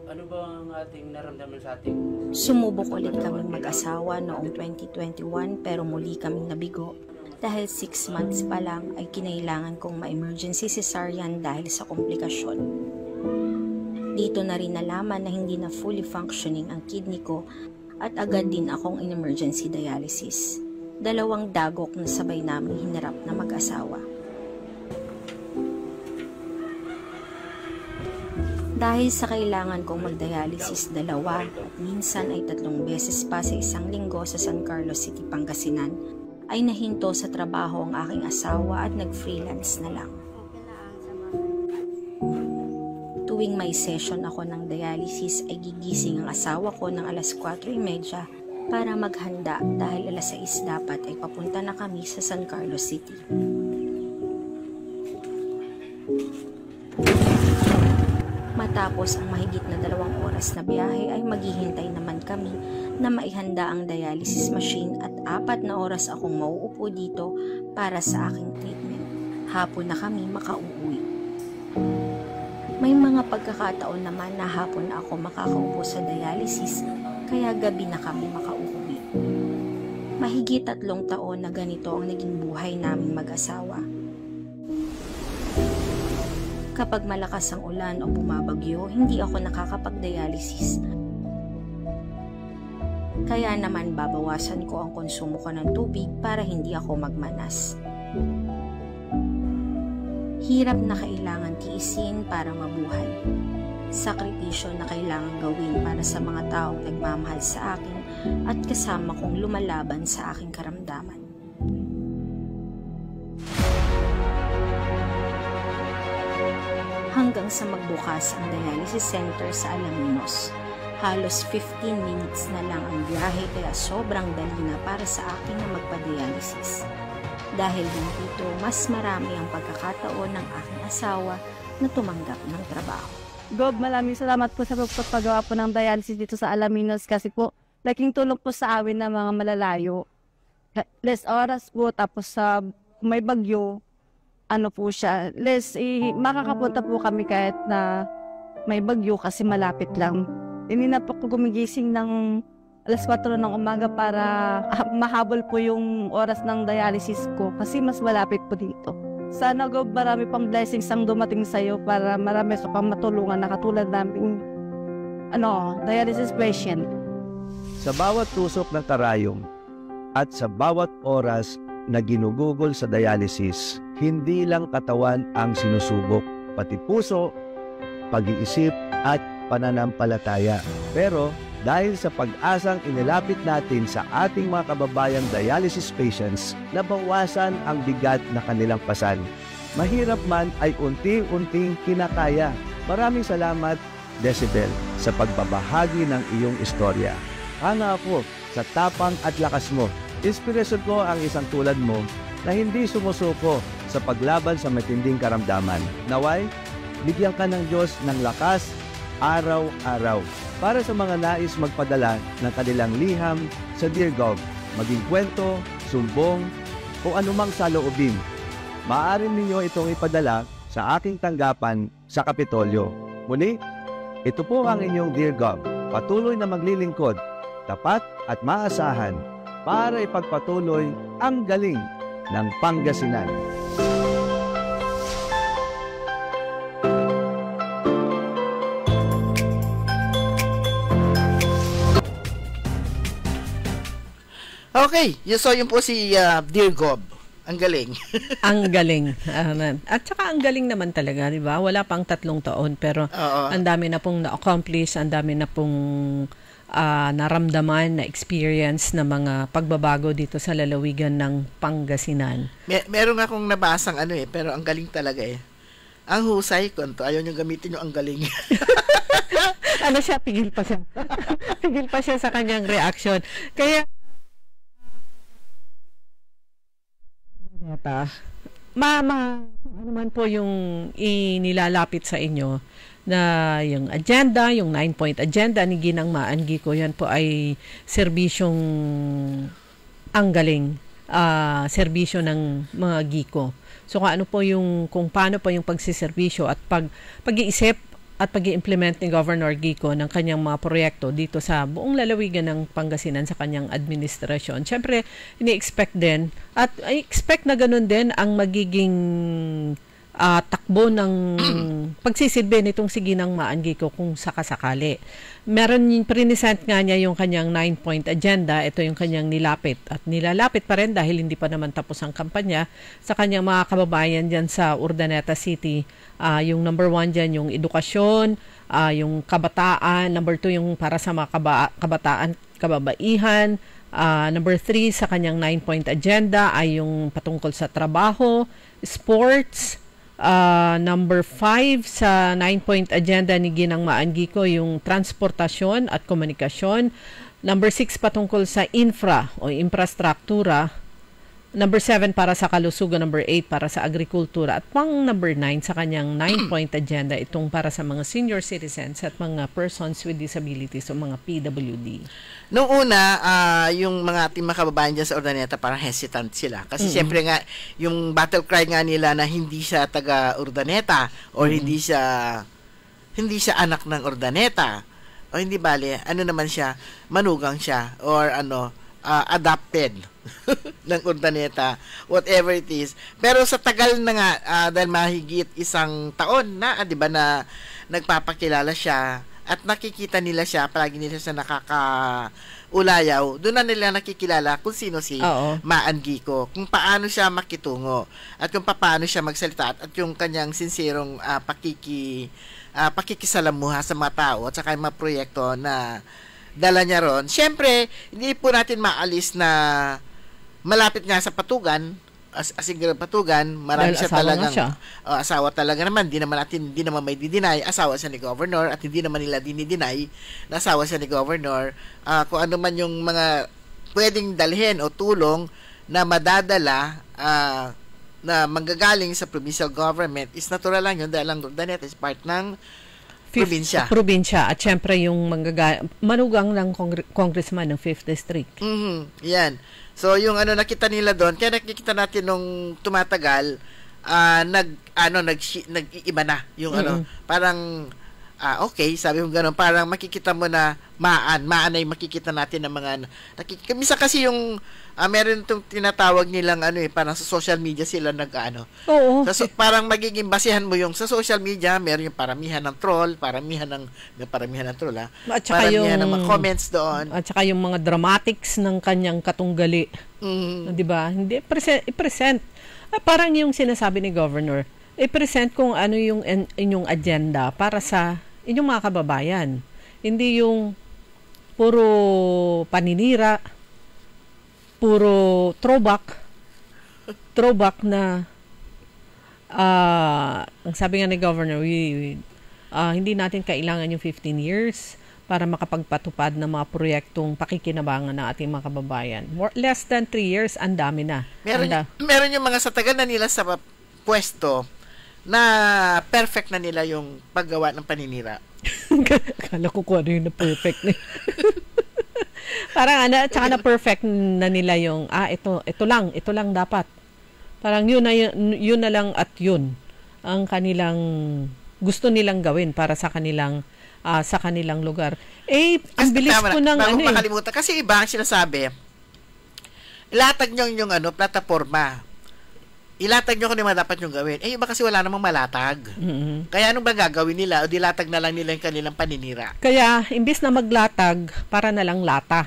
Ano ba ang ating naramdaman sa ating? Sumubok ulit kaming mag-asawa noong 2021 pero muli kaming nabigo. Dahil 6 months pa lang ay kinailangan kong ma-emergency cesarean dahil sa komplikasyon. Dito na rin nalaman na hindi na fully functioning ang kidney ko at agad din akong in emergency dialysis. 2 dagok na sabay namin hinarap na mag-asawa. Dahil sa kailangan kong mag-dialysis 2 at minsan ay 3 beses pa sa isang linggo sa San Carlos City, Pangasinan, ay nahinto sa trabaho ang aking asawa at nag-freelance na lang. Tuwing may session ako ng dialysis ay gigising ang asawa ko ng alas 4:30 para maghanda dahil alas 6 dapat ay papunta na kami sa San Carlos City. Matapos ang mahigit na 2 oras na biyahe ay maghihintay naman kami na maihanda ang dialysis machine at 4 na oras akong mauupo dito para sa aking treatment. hapon na kami makauuwi. May mga pagkakataon naman na hapon na ako makakaupo sa dialysis, kaya gabi na kami makauuwi. Mahigit 3 taon na ganito ang naging buhay naming mag-asawa. Kapag malakas ang ulan o bumabagyo, hindi ako nakakapag-dialysis. Kaya naman babawasan ko ang konsumo ko ng tubig para hindi ako magmanas. Hirap na kailangan tiisin para mabuhay. Sakripisyo na kailangan gawin para sa mga taong nagmamahal sa akin at kasama kong lumalaban sa aking karamdaman. Hanggang sa magbukas ang dialysis center sa Alaminos. Halos 15 minutes na lang ang biyahe kaya sobrang dali na para sa akin na magpa-dialysis. Dahil din dito, mas marami ang pagkakataon ng aking asawa na tumanggap ng trabaho. Gob, maraming salamat po sa pagpapagawa po ng dialysis dito sa Alaminos kasi po, laking tulong po sa amin na mga malalayo. Less oras po, tapos sa may bagyo, po siya, makakapunta po kami kahit na may bagyo kasi malapit lang. Hindi na po ko gumigising ng alas 4 ng umaga para mahabol po yung oras ng dialysis ko kasi mas malapit po dito. Sana Gob, marami pang blessings ang dumating sa'yo para marami sa pang matulungan na katulad namin dialysis patient. Sa bawat tusok ng karayom at sa bawat oras na ginugugol sa dialysis, hindi lang katawan ang sinusubok, pati puso, pag-iisip at pananampalataya. Pero dahil sa pag-asang inilapit natin sa ating mga kababayang dialysis patients, nabawasan ang bigat na kanilang pasan. Mahirap man ay unti-unting kinakaya. Maraming salamat, Decibel, sa pagbabahagi ng iyong istorya. Hanga ako sa tapang at lakas mo. Inspirasyon ko ang isang tulad mo na hindi sumusuko sa paglaban sa matinding karamdaman. Naway, bigyan ka ng Diyos ng lakas araw-araw. Para sa mga nais magpadala ng kanilang liham sa Dear Gov, maging kwento, sumbong, o anumang saloobin, maaari ninyo itong ipadala sa aking tanggapan sa Kapitolyo. Muli, ito po ang inyong Dear Gov, patuloy na maglilingkod, tapat at maasahan para ipagpatuloy ang galing ng Pangasinan. Okay, so yun po si Dear Gov. Ang galing. Ang galing. At saka ang galing naman talaga, di ba? Wala pang 3 taon, pero ang dami na pong na-accomplish, ang dami na pong naramdaman, na experience na mga pagbabago dito sa lalawigan ng Pangasinan. Meron akong nabasang pero ang galing talaga eh. Ang husay ko, ayaw niyong gamitin yung ang galing. Pigil pa siya. Pigil pa siya sa kanyang reaction. Kaya, ano man po yung inilalapit sa inyo na yung agenda, yung 9-point agenda ni Ginang Maanggi ko, yan po ay serbisyong ang galing, serbisyo ng mga Giko. So kung paano po yung pagsiservisyo at pag-iisip at pag-i-implement ni Governor Giko ng kanyang mga proyekto dito sa buong lalawigan ng Pangasinan sa kanyang administrasyon. Siyempre, ini-expect din at i-expect na ganun din ang magiging takbo ng pagsisilbi nitong si Ginang Maanggi ko kung sakasakali. Meron yung present nga niya yung kanyang 9-point agenda. Ito yung kanyang nilapit. At nilalapit pa rin dahil hindi pa naman tapos ang kampanya sa kanyang mga kababayan dyan sa Urdaneta City. Yung number 1 dyan, yung edukasyon, yung kabataan. Number 2, yung para sa mga kabataan, kababaihan. Number 3, sa kanyang 9-point agenda ay yung patungkol sa trabaho, sports. Number 5 sa 9-point agenda ni Ginang Maanggi ko, yung transportasyon at komunikasyon. Number 6 patungkol sa infrastruktura. Number 7 para sa kalusugan, number 8 para sa agrikultura, at pang number 9 sa kanyang 9-point agenda itong para sa mga senior citizens at mga persons with disabilities o mga PWD. Noong una, yung mga ating mga kababayan dyan sa Urdaneta parang hesitant sila. Kasi siyempre nga, yung battle cry nga nila na hindi siya taga Urdaneta or hindi siya anak ng Urdaneta o hindi bale, ano naman siya, manugang siya or adopted ng Urdaneta, whatever it is. Pero sa tagal na nga, dahil mahigit 1 taon na, di ba, na nagpapakilala siya at nakikita nila siya, palagi nila siya nakakaulayaw, doon na nila nakikilala kung sino si Maan Gico, kung paano siya makitungo, at kung paano siya magsalita, at yung kanyang sinserong pakikisalamuha sa mga tao at saka yung mga proyekto na dala niya ron. Siyempre, hindi po natin maalis na malapit nga sa Patugan, Patugan, marami siya talagang asawa talaga naman, di naman may didinay, asawa siya ni Governor, at hindi naman nila dinidinay na asawa siya ni Governor. Kung ano man yung mga pwedeng dalhin o tulong na madadala na manggagaling sa provincial government is natural lang yun dahil ang Urdaneta is part ng probinsya. At syempre yung manugang ng congressman ng 5th District. Yan. So yung nakita nila doon, kaya nakikita natin nung tumatagal, nag-iiba na yung parang okay, sabi mo gano'n, parang makikita mo na maan ay makikita natin ng mga misa kasi yung meron itong tinatawag nilang parang sa social media sila Oo. Parang magiging basihan mo yung sa social media, meron yung paramihan ng troll, paramihan ng troll at saka paramihan ng mga comments doon. At saka yung mga dramatics ng kanyang katunggali. Di ba? Hindi i-present. Parang yung sinasabi ni Governor, i-present kung ano yung inyong agenda para sa inyong mga kababayan. Hindi yung puro paninira, puro throwback na ang sabi nga ni Governor, hindi natin kailangan yung 15 years para makapagpatupad ng mga proyektong pakikinabangan ng ating mga kababayan. Less than 3 years, ang dami na. Meron yung mga sa tagal na nila sa pwesto na perfect na nila yung paggawa ng paninira. Akala ko kung ano yung na-perfect na. Parang tsaka na-perfect na nila yung, ito lang dapat. Parang yun na lang at yun ang kanilang gusto nilang gawin para sa kanilang lugar. Ang bilis ko ng makalimutan. Kasi iba ang sinasabi, ilatag nyo yung plataforma. Ilatag nyo kung ano dapat nyo gawin. Iba kasi wala namang malatag. Kaya anong ba gagawin nila? O dilatag na lang nila yung kanilang paninira. Kaya, imbis na maglatag, para na lang lata.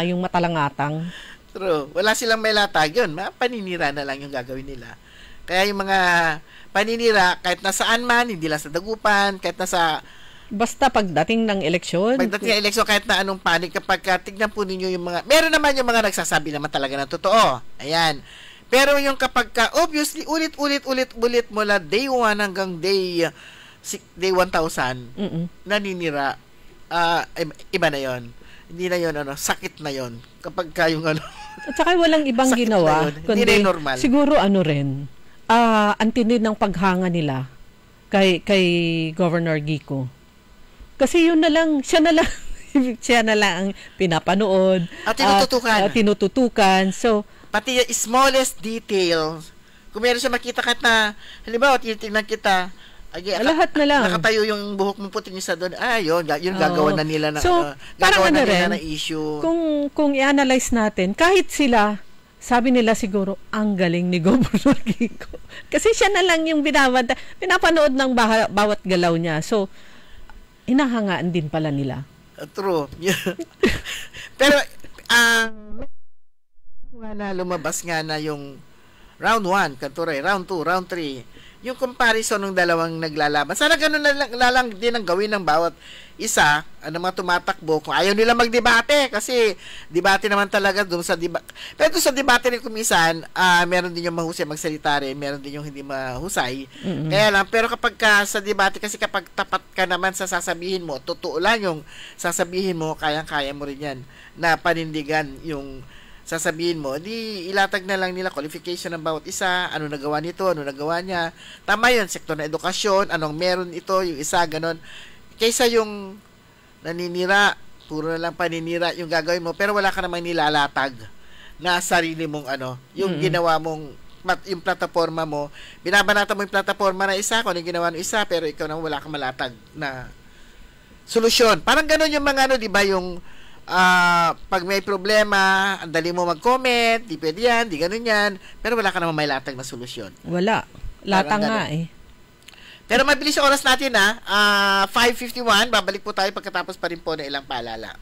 Yung matalangatang. True. Wala silang may latag yun. Paninira na lang yung gagawin nila. Kaya yung mga paninira, kahit nasaan man, hindi lang sa Dagupan, kahit nasa... Basta pagdating ng eleksyon. Kahit na anong panig, kapag tignan po ninyo yung mga... Meron naman yung mga nagsasabi naman talaga ng totoo. Ayan. Pero yung kapag obviously, ulit mula day 1 hanggang day 1,000, naninira, iba na yon. Hindi na yon sakit na yon. Kapag yung At saka walang ibang ginawa. Hindi rin normal. Siguro ang tinid ng paghanga nila kay Governor Gico. Kasi siya na lang ang pinapanood. At tinututukan. So, pati yung smallest details, kung meron siya makita kahit na, halimbawa, titignan kita, lahat na lang. Nakatayo yung buhok mo puting isa doon, yun gagawa na nila na, gagawa na nila rin, na issue. Kung i-analyze natin, kahit sila, sabi nila siguro, ang galing ni Governor Gico. Kasi siya na lang yung pinapanood ng bawat galaw niya. So, hinahangaan din pala nila. True. Pero, na lumabas nga na yung round 1, kanturay, round 2, round 3, yung comparison ng dalawang naglalaban. Sana ganun na lang din ang gawin ng bawat isa, mga tumatakbo, kung ayaw nila magdebate, kasi debate naman talaga doon sa debate. Pero doon sa debate rin kumisan, meron din yung mahusay magsalita rin, meron din yung hindi mahusay. Kaya lang, pero kapag sa debate, kasi kapag tapat ka naman sa sasabihin mo, totoo lang yung sasabihin mo, kayang-kaya mo rin yan, na panindigan yung sasabihin mo, di ilatag na lang nila qualification ng bawat isa, ano nagawa nito, ano nagawa niya. Tama yun, sektor na edukasyon, anong meron ito, yung isa, ganon. Kaysa yung naninira, puro na lang paninira yung gagawin mo, pero wala ka namang nilalatag na sarili mong yung ginawa mong, yung plataforma mo, binabanata mo yung plataforma na isa, kung ano yung ginawa ng isa, pero ikaw naman wala kang malatag na solusyon. Parang ganon yung mga di ba, yung pag may problema, ang dali mo mag-comment, di pwede yan, di ganun yan, pero wala ka naman may latag na solusyon. Wala. Latang nga eh. Pero mabilis yung oras natin 5:51, babalik po tayo pagkatapos pa rin po ng ilang paalala.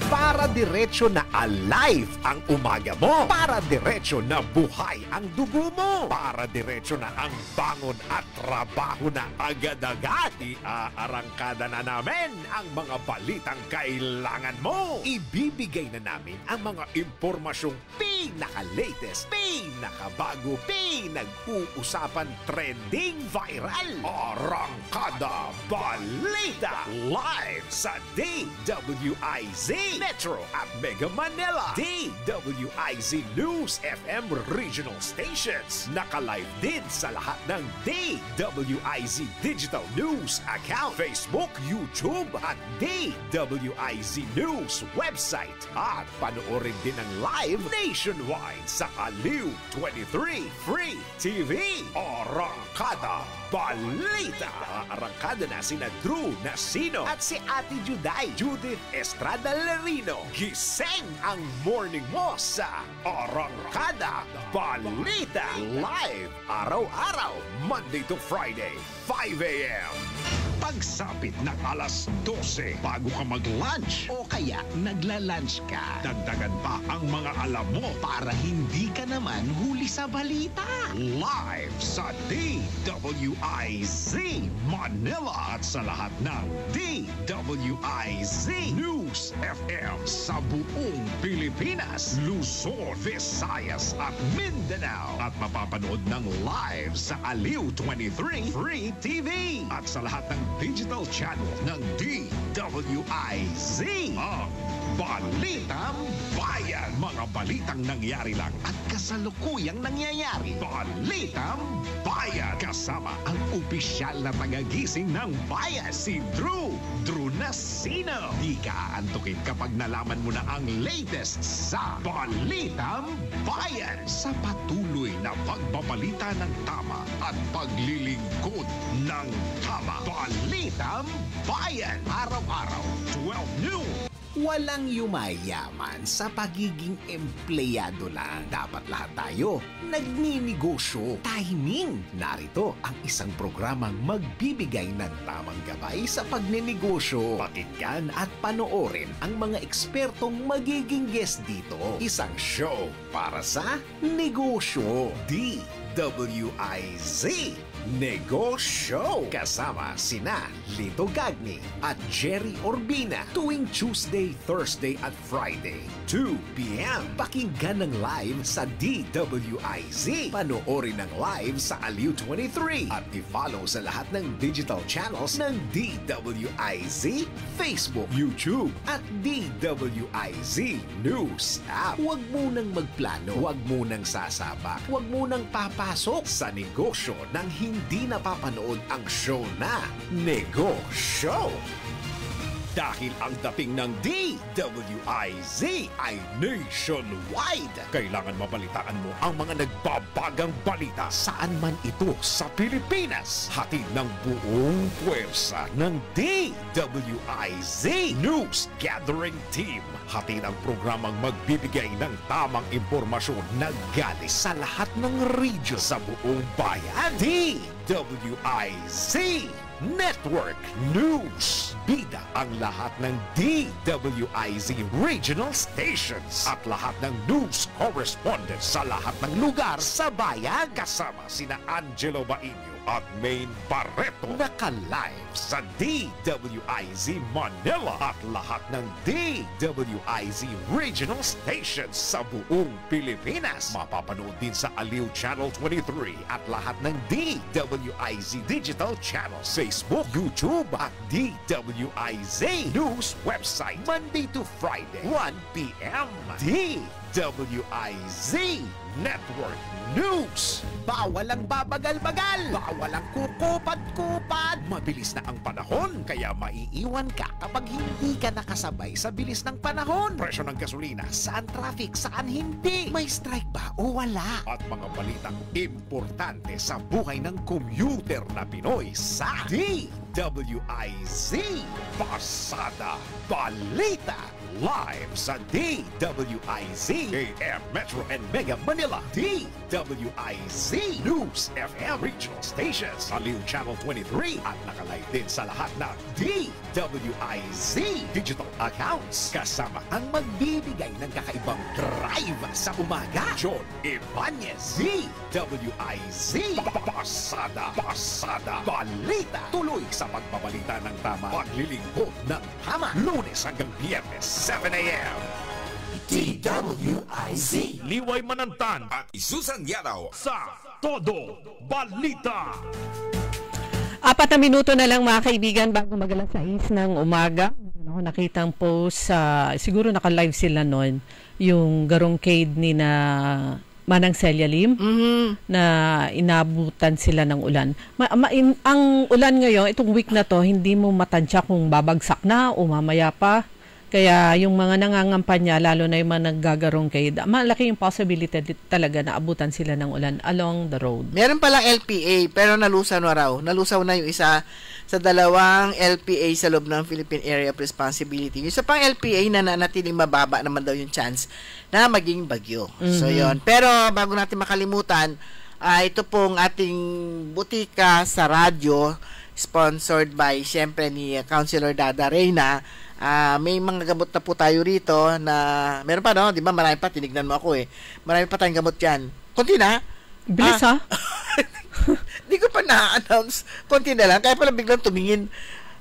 Para diretso na alive ang umaga mo. Para diretso na buhay ang dugo mo. Para diretso na ang bangon at trabaho na agad-agad. Iaarangkada na namin ang mga balitang kailangan mo. Ibibigay na namin ang mga impormasyong pinaka-latest, pinakabago, pinag-uusapan, trending, viral. Arangkada Balita live sa DWIZ Metro at Mega Manila. DWIZ News FM regional stations. Naka-live din sa lahat ng DWIZ Digital News account, Facebook, YouTube at DWIZ News website. At panoorin din ang live nationwide sa Aliw 23 Free TV. Arangkada Balita. Arangkada na sina Drew Nasino at si Ate Juday, Judith Estrada Larino. Gising ang morning mo sa Arangkada Balita. Live araw-araw, Monday to Friday, 5 a.m. Pagsapit ng alas 12 bago ka mag-lunch o kaya nagla-lunch ka, dagdagan pa ang mga alam mo para hindi ka naman huli sa balita. Live sa DWIZ Manila at sa lahat ng DWIZ News FM sa buong Pilipinas, Luzon, Visayas at Mindanao. At mapapanood ng live sa Aliw 23 Free TV at sa lahat ng digital channel ng DWIZ. Ang Balitang Bayan. Mga balitang nangyari lang at kasalukuyang nangyayari. Balitang Bayan. Kasama ang opisyal na tagagising ng bayan, si Drew Nasino. Di ka aantukin kapag nalaman mo na ang latest sa Balitang Bayan. Sa patuloy na pagbabalita ng tama at paglilingkod ng tama. Balitang Bayan. Araw-araw, 12 noon. Walang yumayaman sa pagiging empleyado lang. Dapat lahat tayo nagninegosyo. Timing! Narito ang isang programang magbibigay ng tamang gabay sa pagnenegosyo. Pakinggan at panoorin ang mga ekspertong magiging guest dito. Isang show para sa negosyo. DWIZ Negosyo. Kasama sina Lito Gagni at Jerry Orbina tuwing Tuesday, Thursday at Friday, 2 p.m. Pakinggan ng live sa DWIZ. Panoorin ng live sa Aliw 23 at i-follow sa lahat ng digital channels ng DWIZ, Facebook, YouTube at DWIZ News app. Huwag munang magplano, huwag munang sasabak, huwag munang papasok sa negosyo ng hindi napapanood ang show na Negosyo. Dahil ang dating ng DWIZ ay nationwide. Kailangan mabalitaan mo ang mga nagbabagang balita saan man ito sa Pilipinas. Hatid ng buong puwersa ng DWIZ News Gathering Team. Hatid ang programang magbibigay ng tamang impormasyon na galing sa lahat ng region sa buong bayan. DWIZ Network News. Bida ang lahat ng DWIZ regional stations at lahat ng news correspondents sa lahat ng lugar sa bayan. Kasama sina Angelo Bainyo at Maine Barreto. Naka-live sa DWIZ Manila at lahat ng DWIZ regional stations sa buong Pilipinas. Mapapanood din sa Aliw Channel 23 at lahat ng DWIZ digital channels, Facebook, YouTube at DWIZ News website, Monday to Friday, 1 p.m. DWIZ DWIZ Network News. Bawal ang babagal-bagal, bawal ang kukupad-kupad. Mabilis na ang panahon, kaya maiiwan ka kapag hindi ka nakasabay sa bilis ng panahon. Presyo ng gasolina, saan traffic, saan hindi. May strike ba o wala? At mga balitang importante sa buhay ng commuter na Pinoy sa DWIZ Pasada Balita. Live sa DWIZ AM Metro and Mega Manila. DWIZ News FM Regional Stations. Aliw Channel 23 at nakalive din sa lahat ng DWIZ digital accounts. Kasama ang magbibigay ng kakaibang drive sa umaga. John Ibanez. DWIZ Pasada Balita. Tuloy sa pagbabalita ng tama. Paglilingkod ng tama. Lunes hanggang Biyernes 7 a.m. DWIZ Liway Manantan at Isusan Yaraw sa Todo Balita. 4 na minuto na lang mga kaibigan bago mag-alas 6 ng umaga. Ako nakitang post, siguro naka-live sila noon, yung garongcade ni na Manang Celia Lim, na inabutan sila ng ulan. Ang ulan ngayon, itong week na to, hindi mo matansya kung babagsak na o mamaya pa. Kaya yung mga nangangampanya, lalo na yung mga naggagarongcade, malaki yung possibility talaga na abutan sila ng ulan along the road. Meron palang LPA, pero nalusaw na raw. Nalusaw na yung isa sa dalawang LPA sa loob ng Philippine Area of Responsibility. Yung isa pang LPA na nanatiling mababa naman daw yung chance na maging bagyo. So yun. Pero bago natin makalimutan, ito pong ating butika sa radyo, sponsored by, syempre, ni Councilor Dada Reyna. May mga gamot na po tayo rito na meron pa, no? Di ba? Marami pa. Tinignan mo ako eh. Marami pa tayong gamot yan. Konti na. Bilis ha? Hindi ko pa na-announce. Konti na lang. Kaya pala biglang tumingin.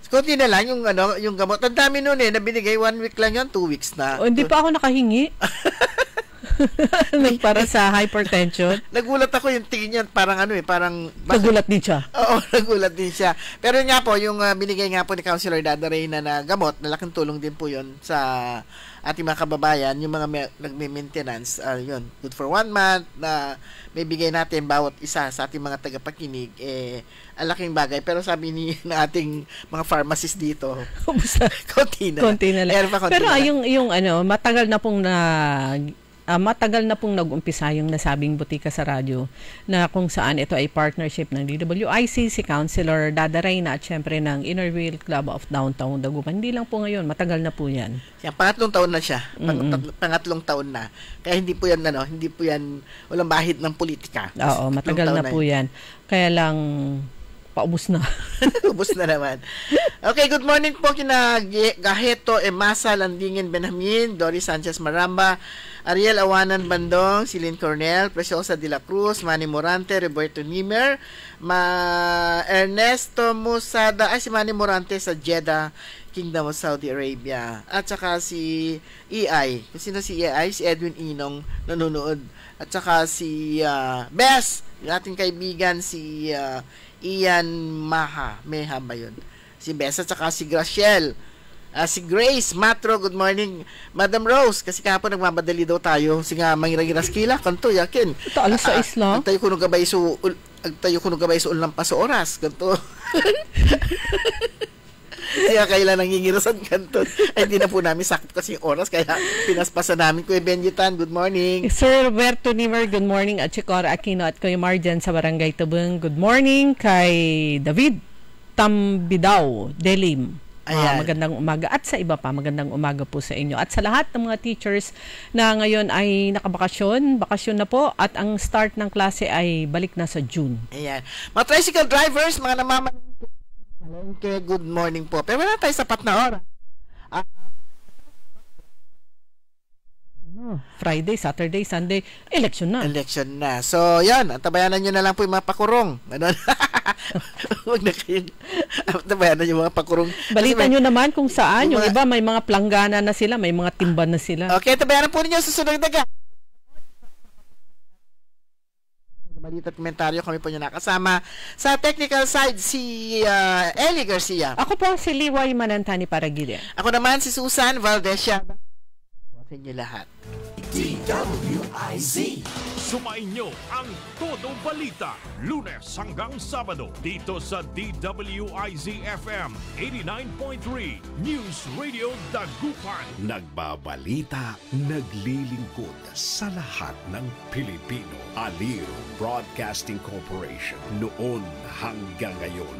Konti na lang yung gamot. Ang dami nun eh. Nabinigay 1 week lang yun. 2 weeks na. Hindi pa ako nakahingi. Para sa hypertension. Nagulat ako yung tingin niya, parang parang... Nagulat din siya. Oo, nagulat din siya. Pero nga po, yung binigay nga po ni Councilor Dada Reyna na gamot, malaking tulong din po yun sa ating mga kababayan, yung mga nagme-maintenance, yun, good for 1 month, na may bigay natin bawat isa sa ating mga tagapakinig, ang laking bagay. Pero sabi ni na ating mga pharmacist dito, konti na lang. Pero yung matagal na pong nag-umpisa yung nasabing butika sa radyo na kung saan ito ay partnership ng DWIC, si Councilor Dada Reyna at syempre ng Inner Wheel Club of Downtown Dagupan. Hindi lang po ngayon, matagal na po yan. Pangatlong taon na siya. Pangatlong taon na. Kaya hindi po yan, walang bahid ng politika. Oo, matagal na po yan. Kaya lang, paubos na. Ubos na naman. Okay, good morning po kina Gaheto Emasa Landingin Benjamin, Doris Sanchez Maramba, Ariel Awanan Bandong, Celine Cornel, Preciosa de la Cruz, Manny Morante, Roberto Nimer, Ernesto Musada, si Manny Morante sa Jeddah, Kingdom of Saudi Arabia. At saka si EI. Sino si EI? Si Edwin Inong nanonood. At saka si Bess, yung ating kaibigan, si Ian Meha ba yun? Si Bess at saka si Graciel. Si Grace Matro, good morning. Madam Rose, kasi kahapon nagmamadali daw tayo. Kasi nga, mangirangiras kila, kanto, yakin. Ito, alas sa isla. Agtayo ko nung gabay sa ulang pa sa oras. Kanto. Kaya kailan nangingirasan kanto. Ay, hindi na po namin sakit kasi yung oras. Kaya pinaspasan namin. Kuya Benjitan, good morning. Sir Roberto Nimer, good morning. At Chicora Aquino at Kuya Marjan sa Barangay Tabung, good morning. Kay David Tambidao, Delim. Magandang umaga. At sa iba pa, magandang umaga po sa inyo. At sa lahat ng mga teachers na ngayon ay nakabakasyon, bakasyon na po. At ang start ng klase ay balik na sa June. Ayan. Mga tricycle drivers, mga namamalengke, good morning po. Pero wala tayo sapat na oras. Friday, Saturday, Sunday, election na. Election na. So, yan. Tabayanan nyo na lang po yung mga pakurong. Huwag na kayo. Tabayanan yung mga pakurong. Balita nyo naman kung saan. Yung iba, may mga planggana na sila, may mga timban na sila. Okay, tabayanan po ninyo sa sunod daga. Balita at komentaryo, kami po nyo nakasama. Sa technical side, si Ellie Garcia. Ako po si Liway Manantani Paragile. Ako naman si Susan Valdez. Sa inyo lahat. DWIZ. Sumainyo ang Todo Balita, Lunes hanggang Sabado dito sa DWIZ FM 89.3 News Radio Dagupan. Nagbabalita, naglilingkod sa lahat ng Pilipino. Aliw Broadcasting Corporation. Noon hanggang ngayon,